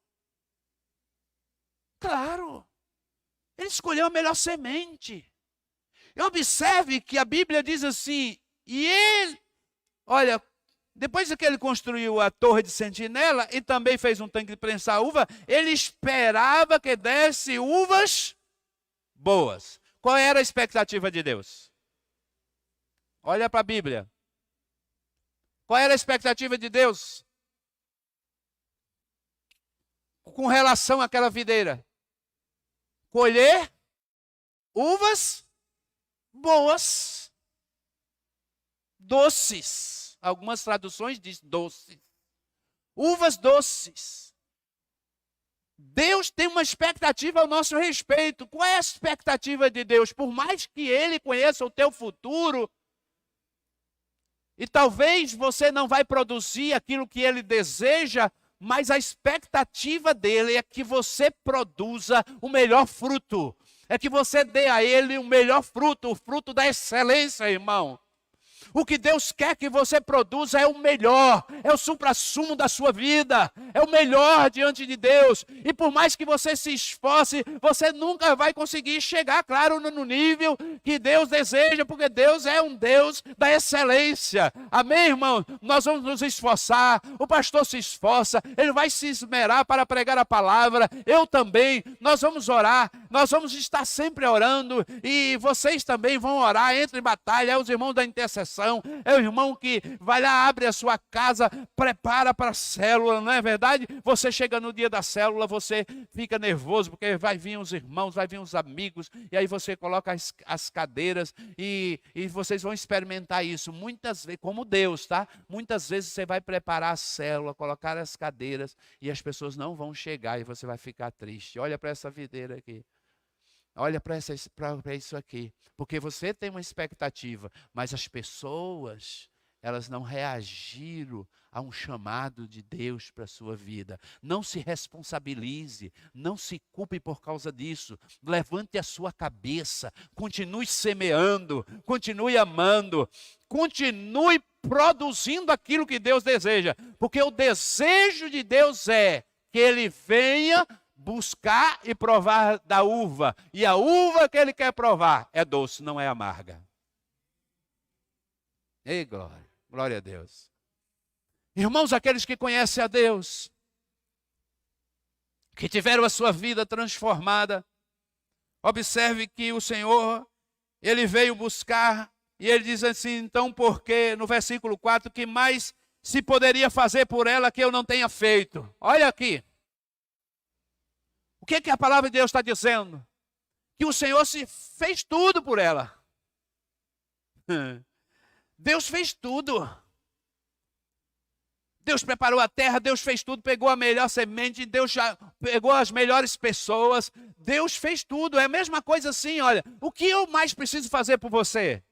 Claro. Ele escolheu a melhor semente. E observe que a Bíblia diz assim, e ele, olha, depois que ele construiu a torre de sentinela e também fez um tanque de prensar uva, ele esperava que desse uvas boas. Qual era a expectativa de Deus? Olha para a Bíblia. Qual era a expectativa de Deus com relação àquela videira? Colher uvas boas, doces. Algumas traduções dizem doces. Uvas doces. Deus tem uma expectativa ao nosso respeito. Qual é a expectativa de Deus? Por mais que Ele conheça o teu futuro, e talvez você não vai produzir aquilo que Ele deseja, mas a expectativa dele é que você produza o melhor fruto. É que você dê a Ele o melhor fruto, o fruto da excelência, irmão. O que Deus quer que você produza é o melhor, é o suprassumo da sua vida, é o melhor diante de Deus. E por mais que você se esforce, você nunca vai conseguir chegar, claro, no nível que Deus deseja, porque Deus é um Deus da excelência. Amém, irmão? Nós vamos nos esforçar, o pastor se esforça, ele vai se esmerar para pregar a palavra, eu também, nós vamos orar, nós vamos estar sempre orando, e vocês também vão orar, entre em batalha, os irmãos da intercessão, oração, é o irmão que vai lá, abre a sua casa, prepara para a célula, não é verdade? Você chega no dia da célula, você fica nervoso, porque vai vir os irmãos, vai vir os amigos, e aí você coloca as cadeiras, e vocês vão experimentar isso, muitas vezes, como Deus, tá? Muitas vezes você vai preparar a célula, colocar as cadeiras, e as pessoas não vão chegar, e você vai ficar triste. Olha para essa videira aqui. Olha para isso aqui, porque você tem uma expectativa, mas as pessoas, elas não reagiram a um chamado de Deus para a sua vida. Não se responsabilize, não se culpe por causa disso. Levante a sua cabeça, continue semeando, continue amando, continue produzindo aquilo que Deus deseja, porque o desejo de Deus é que Ele venha buscar e provar da uva. E a uva que Ele quer provar é doce, não é amarga. Ei, glória. Glória a Deus. Irmãos, aqueles que conhecem a Deus, que tiveram a sua vida transformada, observe que o Senhor, Ele veio buscar, e Ele diz assim, então, porque, no versículo 4, que mais se poderia fazer por ela que eu não tenha feito? Olha aqui. O que a palavra de Deus está dizendo? Que o Senhor se fez tudo por ela. Deus fez tudo. Deus preparou a terra, Deus fez tudo, pegou a melhor semente, Deus já pegou as melhores pessoas, Deus fez tudo. É a mesma coisa assim, olha, o que eu mais preciso fazer por você?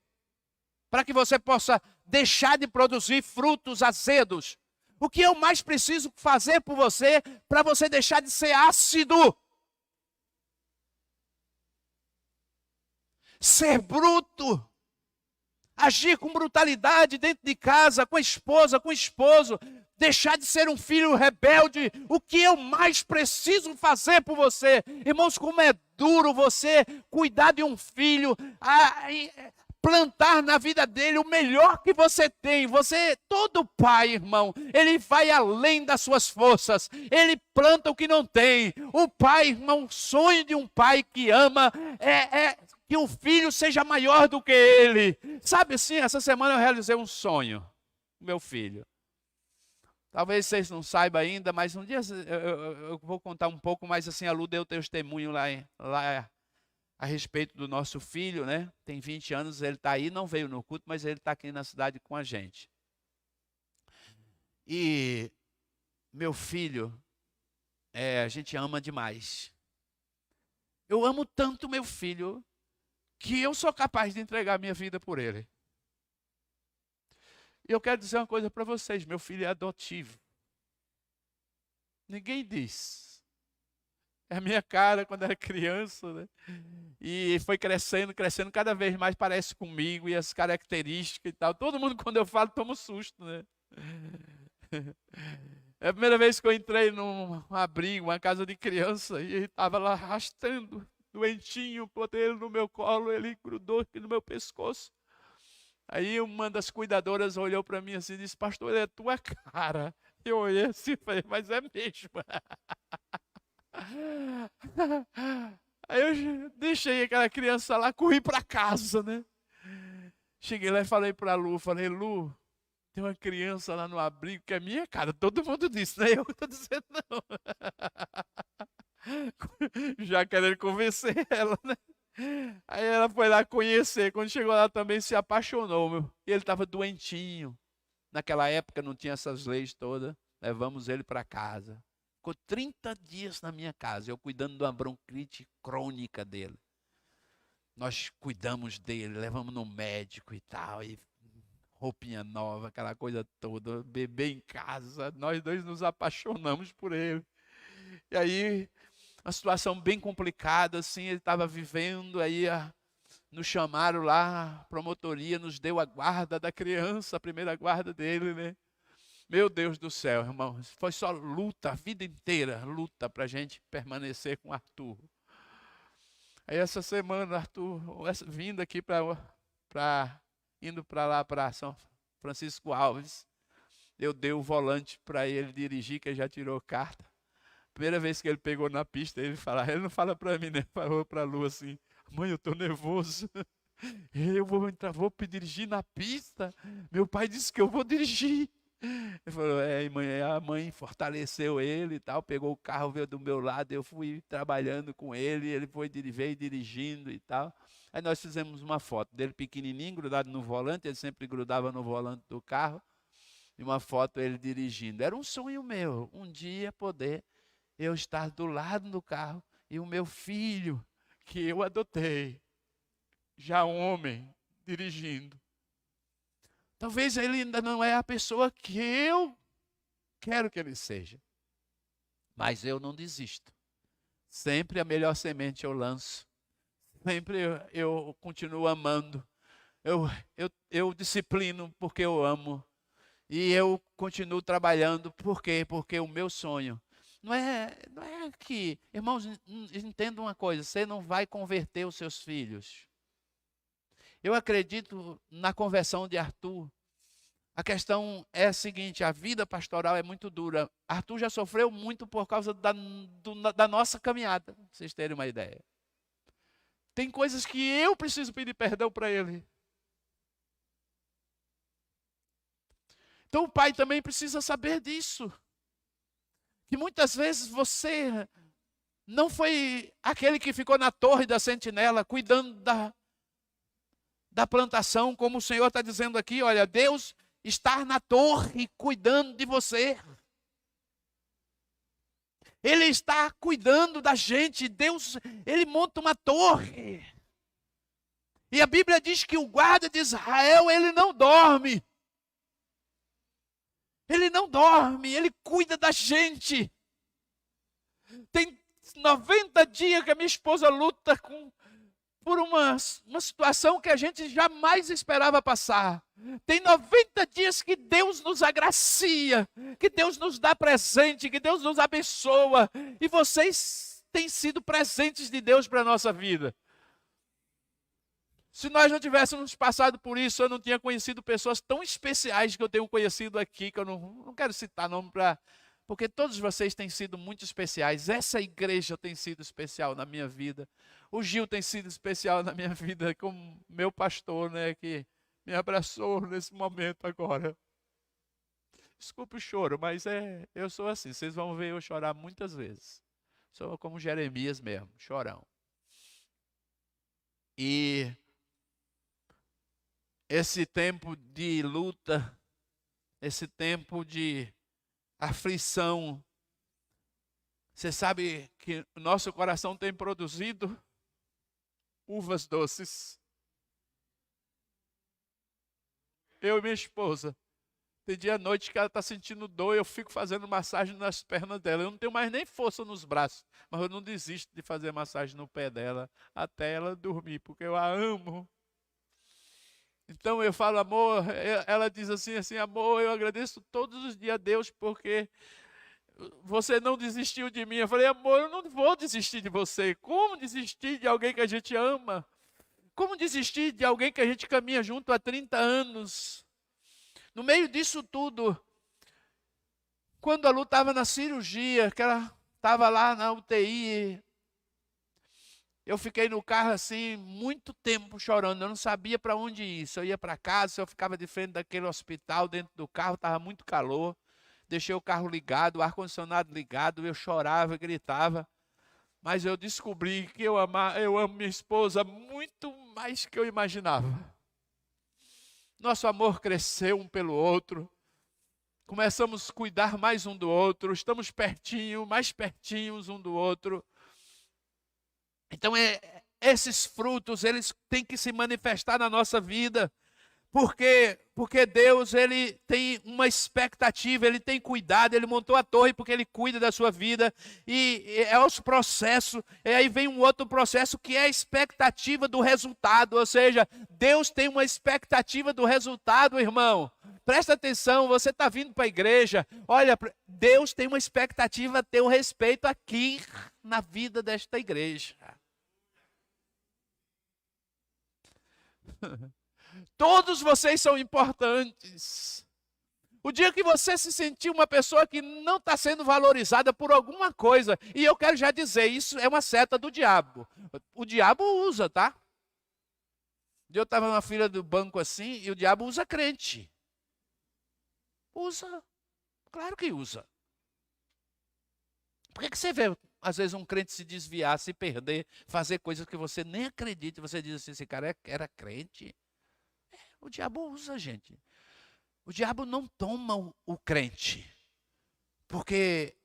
Para que você possa deixar de produzir frutos azedos. O que eu mais preciso fazer por você para você deixar de ser ácido? Ser bruto. Agir com brutalidade dentro de casa, com a esposa, com o esposo. Deixar de ser um filho rebelde. O que eu mais preciso fazer por você? Irmãos, como é duro você cuidar de um filho, plantar na vida dele o melhor que você tem. Todo pai, irmão, ele vai além das suas forças. Ele planta o que não tem. O pai, irmão, o sonho de um pai que ama é que o filho seja maior do que ele. Sabe assim, essa semana eu realizei um sonho, meu filho. Talvez vocês não saibam ainda, mas um dia eu vou contar um pouco, mas assim, a Lu deu testemunho lá a respeito do nosso filho, né? Tem 20 anos, ele está aí, não veio no culto, mas ele está aqui na cidade com a gente. E meu filho, a gente ama demais. Eu amo tanto meu filho, que eu sou capaz de entregar minha vida por ele. E eu quero dizer uma coisa para vocês, meu filho é adotivo. Ninguém diz. É a minha cara quando era criança, né? E foi crescendo, cada vez mais parece comigo, e as características e tal. Todo mundo, quando eu falo, toma um susto, né? É a primeira vez que eu entrei num abrigo, uma casa de criança, e ele estava lá arrastando, doentinho, botei ele no meu colo, ele grudou aqui no meu pescoço. Aí uma das cuidadoras olhou para mim assim e disse, pastor, é a tua cara. Eu olhei assim e falei, mas é mesmo. Aí eu deixei aquela criança lá, corri para casa, né? Cheguei lá e falei para a Lu, Lu, tem uma criança lá no abrigo que é minha cara. Todo mundo disse, né? Eu estou dizendo não. Já querendo convencer ela, né? Aí ela foi lá conhecer. Quando chegou lá também se apaixonou, meu. E ele estava doentinho. Naquela época não tinha essas leis todas. Levamos ele para casa. Ficou 30 dias na minha casa, eu cuidando de uma bronquite crônica dele. Nós cuidamos dele, levamos no médico e tal, e roupinha nova, aquela coisa toda, bebê em casa, nós dois nos apaixonamos por ele. E aí, uma situação bem complicada, assim, ele estava vivendo, aí nos chamaram lá, a promotoria nos deu a guarda da criança, a primeira guarda dele, né? Meu Deus do céu, irmão, foi só luta, a vida inteira, luta para a gente permanecer com o Arthur. Aí essa semana, Arthur, vindo aqui indo para lá, para São Francisco Alves, eu dei o volante para ele dirigir, que ele já tirou carta. Primeira vez que ele pegou na pista, ele não fala para mim, né? Falou para a Lu assim, mãe, eu estou nervoso. Eu vou entrar, vou dirigir na pista. Meu pai disse que eu vou dirigir. Ele falou, mãe, a mãe fortaleceu ele e tal, pegou o carro, veio do meu lado, eu fui trabalhando com ele, ele veio dirigindo e tal. Aí nós fizemos uma foto dele pequenininho, grudado no volante, ele sempre grudava no volante do carro, e uma foto ele dirigindo. Era um sonho meu, um dia poder eu estar do lado do carro e o meu filho, que eu adotei, já homem, dirigindo. Talvez ele ainda não é a pessoa que eu quero que ele seja. Mas eu não desisto. Sempre a melhor semente eu lanço. Sempre eu continuo amando. Eu disciplino porque eu amo. E eu continuo trabalhando. Por quê? Porque o meu sonho não é que... Irmãos, entenda uma coisa. Você não vai converter os seus filhos. Eu acredito na conversão de Arthur. A questão é a seguinte, a vida pastoral é muito dura. Arthur já sofreu muito por causa da nossa caminhada, pra vocês terem uma ideia. Tem coisas que eu preciso pedir perdão para ele. Então o pai também precisa saber disso. Que muitas vezes você não foi aquele que ficou na torre da sentinela, cuidando da plantação, como o Senhor está dizendo aqui, olha, Deus está na torre cuidando de você. Ele está cuidando da gente. Deus, ele monta uma torre. E a Bíblia diz que o guarda de Israel, ele não dorme. Ele não dorme, ele cuida da gente. Tem 90 dias que a minha esposa luta por uma situação que a gente jamais esperava passar. Tem 90 dias que Deus nos agracia, que Deus nos dá presente, que Deus nos abençoa. E vocês têm sido presentes de Deus para a nossa vida. Se nós não tivéssemos passado por isso, eu não tinha conhecido pessoas tão especiais que eu tenho conhecido aqui, que eu não quero citar nome porque todos vocês têm sido muito especiais. Essa igreja tem sido especial na minha vida. O Gil tem sido especial na minha vida, como meu pastor, né, que me abraçou nesse momento agora. Desculpe o choro, mas eu sou assim. Vocês vão ver eu chorar muitas vezes. Sou como Jeremias mesmo, chorão. E esse tempo de luta, esse tempo de aflição, você sabe que o nosso coração tem produzido uvas doces. Eu e minha esposa, tem dia à noite que ela está sentindo dor, eu fico fazendo massagem nas pernas dela. Eu não tenho mais nem força nos braços, mas eu não desisto de fazer massagem no pé dela até ela dormir, porque eu a amo. Então eu falo, amor, ela diz assim, amor, eu agradeço todos os dias a Deus porque você não desistiu de mim. Eu falei, amor, eu não vou desistir de você. Como desistir de alguém que a gente ama? Como desistir de alguém que a gente caminha junto há 30 anos? No meio disso tudo, quando a Lu estava na cirurgia, que ela estava lá na UTI, eu fiquei no carro assim, muito tempo chorando, eu não sabia para onde ir. Se eu ia para casa, se eu ficava de frente daquele hospital, dentro do carro, estava muito calor. Deixei o carro ligado, o ar-condicionado ligado, eu chorava, gritava. Mas eu descobri que eu amo minha esposa muito mais que eu imaginava. Nosso amor cresceu um pelo outro. Começamos a cuidar mais um do outro, estamos mais pertinhos um do outro. Então, esses frutos, eles têm que se manifestar na nossa vida. Porque Deus, ele tem uma expectativa, ele tem cuidado, ele montou a torre porque ele cuida da sua vida. E é os processos, e aí vem um outro processo que é a expectativa do resultado. Ou seja, Deus tem uma expectativa do resultado, irmão. Presta atenção, você está vindo para a igreja. Olha, Deus tem uma expectativa a teu respeito aqui na vida desta igreja. Todos vocês são importantes. O dia que você se sentir uma pessoa que não está sendo valorizada por alguma coisa, e eu quero já dizer, isso é uma seta do diabo. O diabo usa, tá? Eu estava na fila do banco assim, e o diabo usa crente. Usa. Claro que usa. Por que você vê, às vezes, um crente se desviar, se perder, fazer coisas que você nem acredita, e você diz assim, esse cara era crente? O diabo usa, gente. O diabo não toma o crente. Porque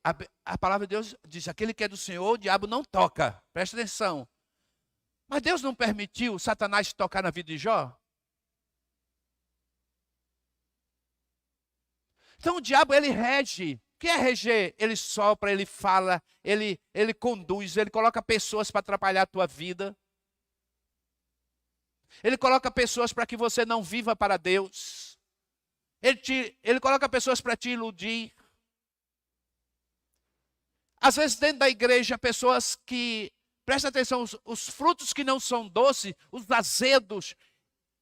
a palavra de Deus diz, aquele que é do Senhor, o diabo não toca. Presta atenção. Mas Deus não permitiu Satanás tocar na vida de Jó? Então o diabo, ele rege. O que é reger? Ele sopra, ele fala, ele conduz, ele coloca pessoas para atrapalhar a tua vida. Ele coloca pessoas para que você não viva para Deus. Ele coloca pessoas para te iludir. Às vezes dentro da igreja, pessoas que, presta atenção, os frutos que não são doces, os azedos,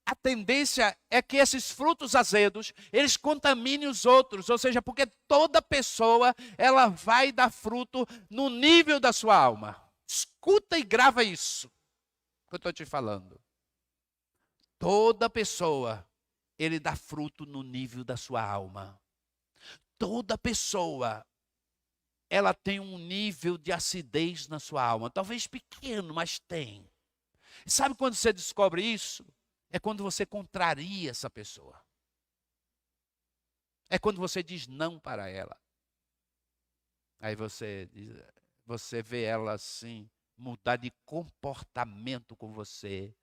a tendência é que esses frutos azedos, eles contaminem os outros, ou seja, porque toda pessoa, ela vai dar fruto no nível da sua alma. Escuta e grava isso que eu estou te falando. Toda pessoa, ele dá fruto no nível da sua alma. Toda pessoa, ela tem um nível de acidez na sua alma, talvez pequeno, mas tem. Sabe quando você descobre isso? É quando você contraria essa pessoa. É quando você diz não para ela. Aí você vê ela assim, mudar de comportamento com você.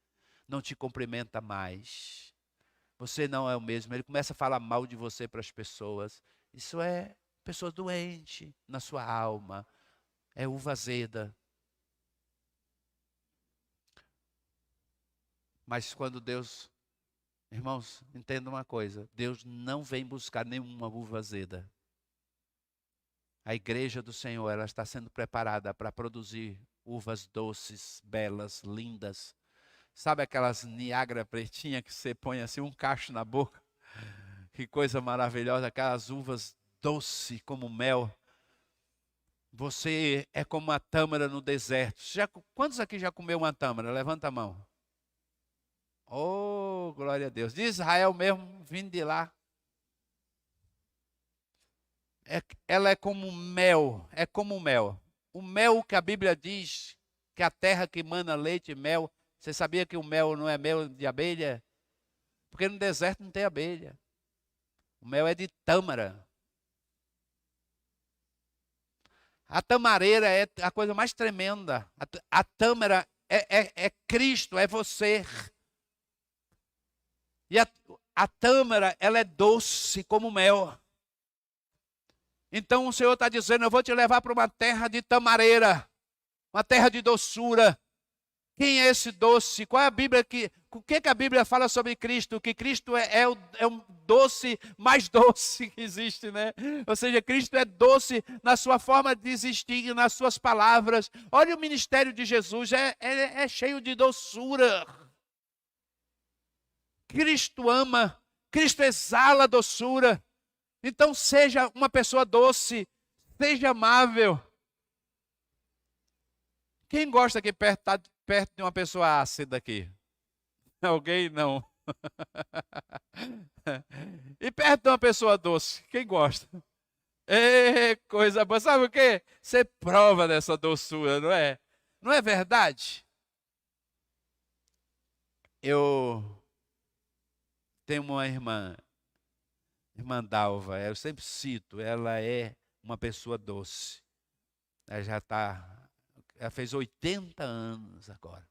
Não te cumprimenta mais. Você não é o mesmo. Ele começa a falar mal de você para as pessoas. Isso é pessoa doente na sua alma. É uva azeda. Mas quando Deus, irmãos, entenda uma coisa, Deus não vem buscar nenhuma uva azeda. A igreja do Senhor, ela está sendo preparada para produzir uvas doces, belas, lindas. Sabe aquelas Niágara pretinha que você põe assim um cacho na boca? Que coisa maravilhosa, aquelas uvas doces como mel. Você é como uma tâmara no deserto. Quantos aqui já comeu uma tâmara? Levanta a mão. Oh, glória a Deus. De Israel mesmo, vindo de lá. Ela é como mel, é como mel. O mel que a Bíblia diz, que a terra que mana leite e mel. Você sabia que o mel não é mel de abelha? Porque no deserto não tem abelha. O mel é de tâmara. A tamareira é a coisa mais tremenda. A tâmara é Cristo, é você. E a tâmara, ela é doce como mel. Então o Senhor está dizendo, eu vou te levar para uma terra de tamareira, uma terra de doçura. Quem é esse doce? Qual é a Bíblia o que a Bíblia fala sobre Cristo? Que Cristo é um doce mais doce que existe, né? Ou seja, Cristo é doce na sua forma de existir, nas suas palavras. Olha o ministério de Jesus, é cheio de doçura. Cristo ama, Cristo exala doçura. Então seja uma pessoa doce, seja amável. Quem gosta que está perto de uma pessoa ácida aqui? Alguém não. E perto de uma pessoa doce, quem gosta? Coisa boa. Sabe o quê? Você prova dessa doçura, não é? Não é verdade? Eu tenho uma irmã Dalva, eu sempre cito, ela é uma pessoa doce. Ela fez 80 anos agora.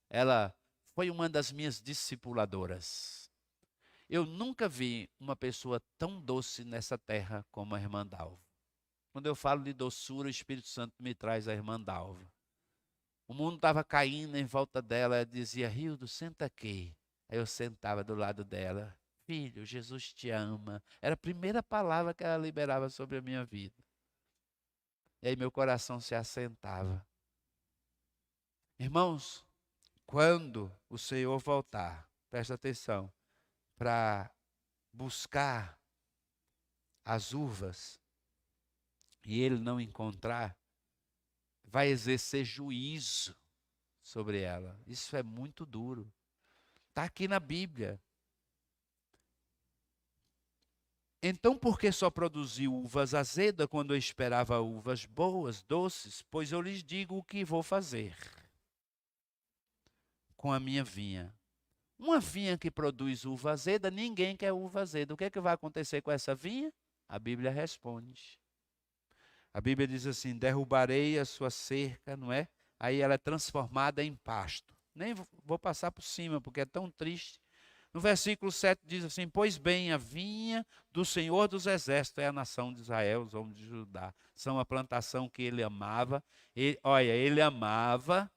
Ela foi uma das minhas discipuladoras. Eu nunca vi uma pessoa tão doce nessa terra como a irmã Dalva. Quando eu falo de doçura, o Espírito Santo me traz a irmã Dalva. O mundo estava caindo em volta dela, ela dizia, Rildo, senta aqui. Aí eu sentava do lado dela. Filho, Jesus te ama. Era a primeira palavra que ela liberava sobre a minha vida. E aí meu coração se assentava. Irmãos, quando o Senhor voltar, presta atenção, para buscar as uvas e ele não encontrar, vai exercer juízo sobre ela. Isso é muito duro. Está aqui na Bíblia. Então, por que só produziu uvas azedas quando eu esperava uvas boas, doces? Pois eu lhes digo o que vou fazer com a minha vinha. Uma vinha que produz uva azeda, ninguém quer uva azeda. O que é que vai acontecer com essa vinha? A Bíblia responde. A Bíblia diz assim: derrubarei a sua cerca, não é? Aí ela é transformada em pasto. Nem vou passar por cima, porque é tão triste. No versículo 7 diz assim: pois bem, a vinha do Senhor dos Exércitos é a nação de Israel, os homens de Judá. São a plantação que ele amava. Ele amava,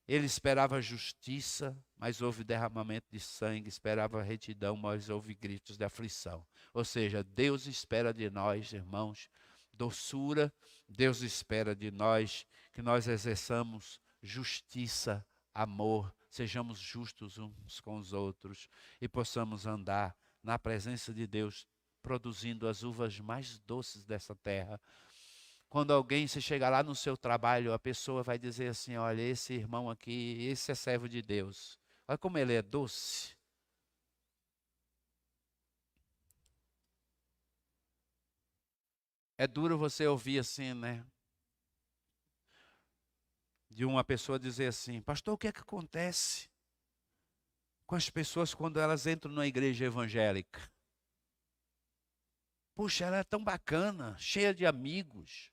ele esperava justiça, mas houve derramamento de sangue, esperava retidão, mas houve gritos de aflição. Ou seja, Deus espera de nós, irmãos, doçura. Deus espera de nós que nós exerçamos justiça, amor, sejamos justos uns com os outros e possamos andar na presença de Deus, produzindo as uvas mais doces dessa terra. Quando alguém, se chegar lá no seu trabalho, a pessoa vai dizer assim: olha, esse irmão aqui, esse é servo de Deus. Olha como ele é doce. É duro você ouvir assim, né? De uma pessoa dizer assim: pastor, o que é que acontece com as pessoas quando elas entram na igreja evangélica? Puxa, ela é tão bacana, cheia de amigos,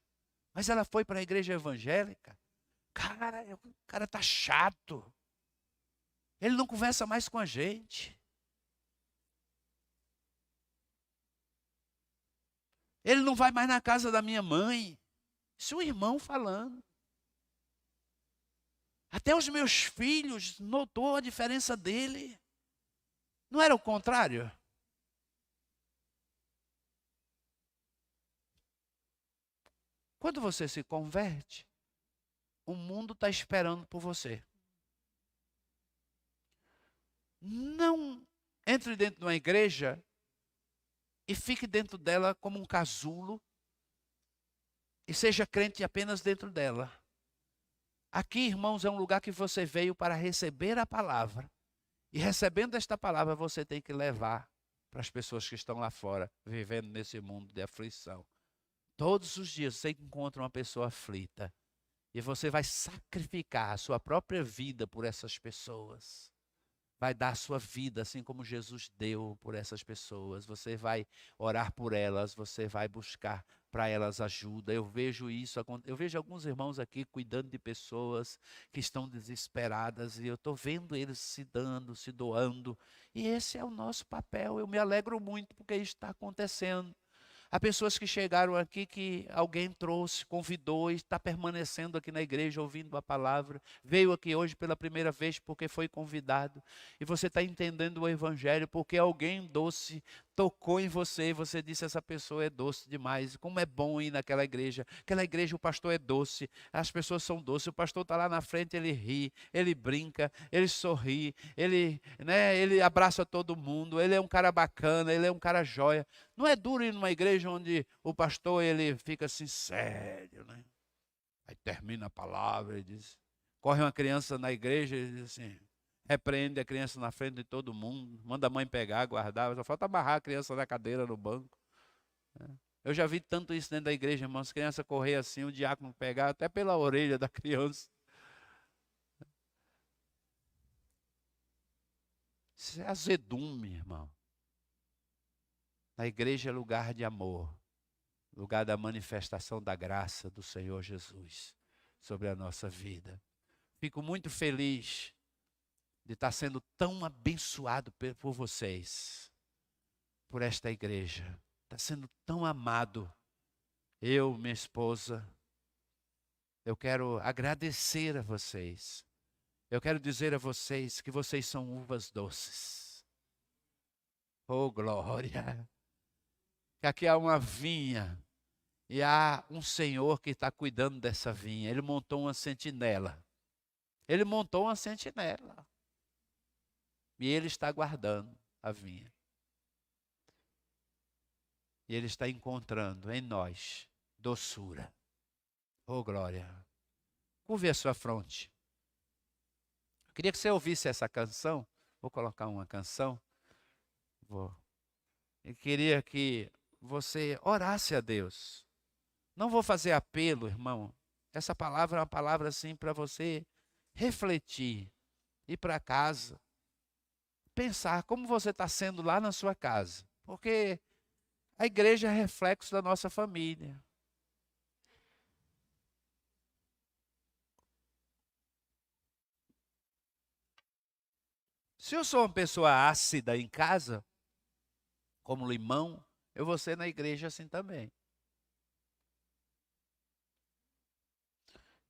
mas ela foi para a igreja evangélica. Cara, o cara tá chato. Ele não conversa mais com a gente. Ele não vai mais na casa da minha mãe. Isso é um irmão falando. Até os meus filhos notou a diferença dele. Não era o contrário? Quando você se converte, o mundo está esperando por você. Não entre dentro de uma igreja e fique dentro dela como um casulo e seja crente apenas dentro dela. Aqui, irmãos, é um lugar que você veio para receber a palavra. E recebendo esta palavra, você tem que levar para as pessoas que estão lá fora, vivendo nesse mundo de aflição. Todos os dias você encontra uma pessoa aflita. E você vai sacrificar a sua própria vida por essas pessoas. Vai dar a sua vida, assim como Jesus deu por essas pessoas. Você vai orar por elas, você vai buscar para elas ajuda. Eu vejo isso, eu vejo alguns irmãos aqui cuidando de pessoas que estão desesperadas e eu estou vendo eles se dando, se doando. E esse é o nosso papel. Eu me alegro muito porque isso está acontecendo. Há pessoas que chegaram aqui que alguém trouxe, convidou e está permanecendo aqui na igreja ouvindo a palavra. Veio aqui hoje pela primeira vez porque foi convidado. E você está entendendo o evangelho porque alguém doce tocou em você e você disse: essa pessoa é doce demais. Como é bom ir naquela igreja. Aquela igreja o pastor é doce, as pessoas são doces. O pastor está lá na frente, ele ri, ele brinca, ele sorri, ele abraça todo mundo, ele é um cara bacana, ele é um cara joia. Não é duro ir numa igreja onde o pastor ele fica assim sério, né? Aí termina a palavra e diz, corre uma criança na igreja e diz assim, repreende a criança na frente de todo mundo, manda a mãe pegar, guardar, só falta amarrar a criança na cadeira, no banco. Eu já vi tanto isso dentro da igreja, irmãos, as crianças correr assim, o diácono pegar até pela orelha da criança. Isso é azedume, irmão. A igreja é lugar de amor, lugar da manifestação da graça do Senhor Jesus sobre a nossa vida. Fico muito feliz de estar sendo tão abençoado por vocês, por esta igreja. Está sendo tão amado. Eu, minha esposa, eu quero agradecer a vocês. Eu quero dizer a vocês que vocês são uvas doces. Oh, glória! Que aqui há uma vinha e há um Senhor que está cuidando dessa vinha. Ele montou uma sentinela. Ele montou uma sentinela. E ele está guardando a vinha. E ele está encontrando em nós doçura. Oh, glória! Curve a sua fronte. Eu queria que você ouvisse essa canção Vou colocar uma canção. Vou. E queria que você orasse a Deus. Não vou fazer apelo, irmão. Essa palavra é uma palavra assim para você refletir, ir para casa, pensar como você está sendo lá na sua casa. Porque a igreja é reflexo da nossa família. Se eu sou uma pessoa ácida em casa, como limão, eu vou ser na igreja assim também.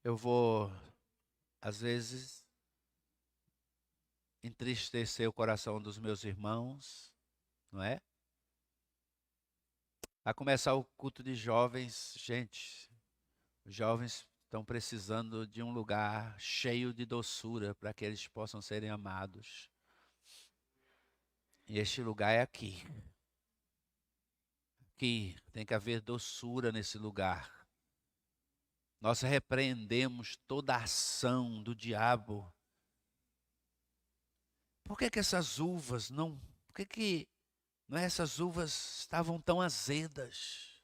Eu vou, às vezes, entristecer o coração dos meus irmãos, não é? A começar o culto de jovens, gente, os jovens estão precisando de um lugar cheio de doçura para que eles possam serem amados. E este lugar é aqui. Aqui tem que haver doçura nesse lugar. Nós repreendemos toda a ação do diabo. Por que essas uvas não... Por que não é, essas uvas estavam tão azedas?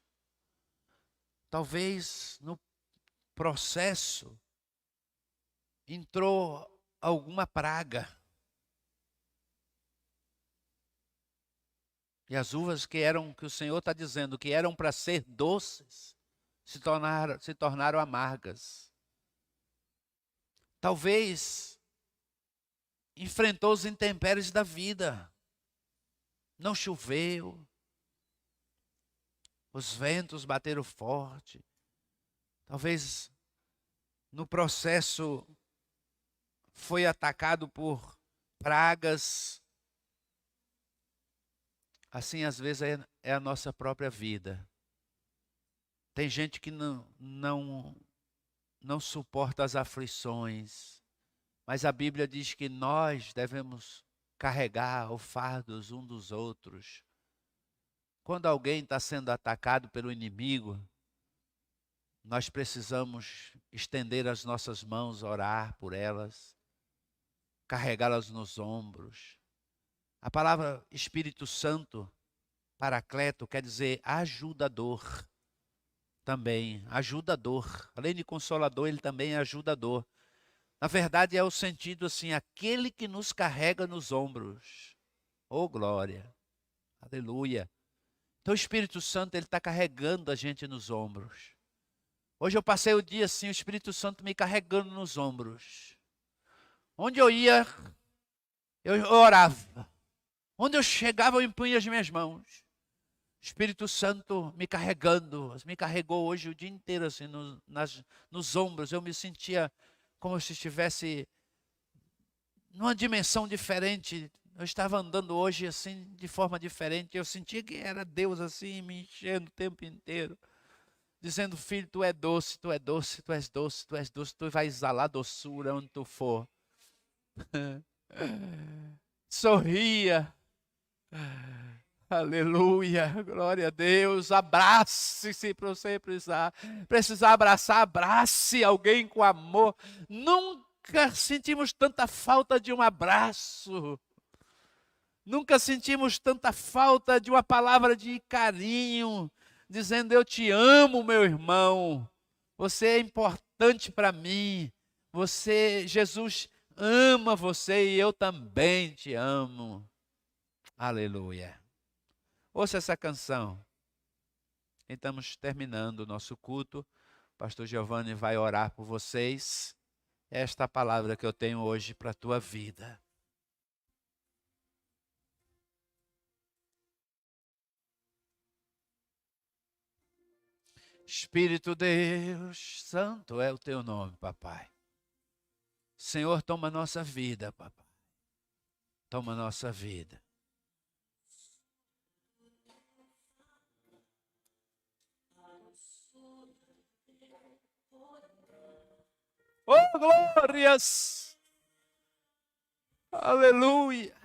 Talvez no processo entrou alguma praga. E as uvas que o Senhor está dizendo que eram para ser doces, se tornaram amargas. Talvez enfrentou os intempéries da vida. Não choveu. Os ventos bateram forte. Talvez no processo foi atacado por pragas. Assim, às vezes, é a nossa própria vida. Tem gente que não suporta as aflições. Mas a Bíblia diz que nós devemos carregar o fardo uns dos outros. Quando alguém está sendo atacado pelo inimigo, nós precisamos estender as nossas mãos, orar por elas, carregá-las nos ombros. A palavra Espírito Santo, Paracleto, quer dizer ajudador. Também, ajudador. Além de consolador, ele também é ajudador. Na verdade, é o sentido assim, aquele que nos carrega nos ombros. Oh, glória! Aleluia! Então o Espírito Santo, ele está carregando a gente nos ombros. Hoje eu passei o dia assim, o Espírito Santo me carregando nos ombros. Onde eu ia, eu orava. Onde eu chegava, eu impunha as minhas mãos. O Espírito Santo me carregou hoje o dia inteiro assim, nos ombros. Eu me sentia como se estivesse numa dimensão diferente. Eu estava andando hoje assim, de forma diferente. Eu sentia que era Deus assim, me enchendo o tempo inteiro. Dizendo, filho, tu é doce, tu é doce, tu és doce, tu és doce. Tu vai exalar doçura onde tu for. Sorria. Aleluia, glória a Deus. Abrace-se para você precisar abraçar, abrace alguém com amor. Nunca sentimos tanta falta de um abraço. Nunca sentimos tanta falta de uma palavra de carinho, dizendo eu te amo, meu irmão. Você é importante para mim. Jesus ama você e eu também te amo. Aleluia. Ouça essa canção. Estamos terminando o nosso culto. O pastor Giovanni vai orar por vocês. Esta é a palavra que eu tenho hoje para a tua vida. Espírito Deus, santo é o teu nome, papai. Senhor, toma nossa vida, papai. Toma nossa vida. Oh, glórias! Aleluia!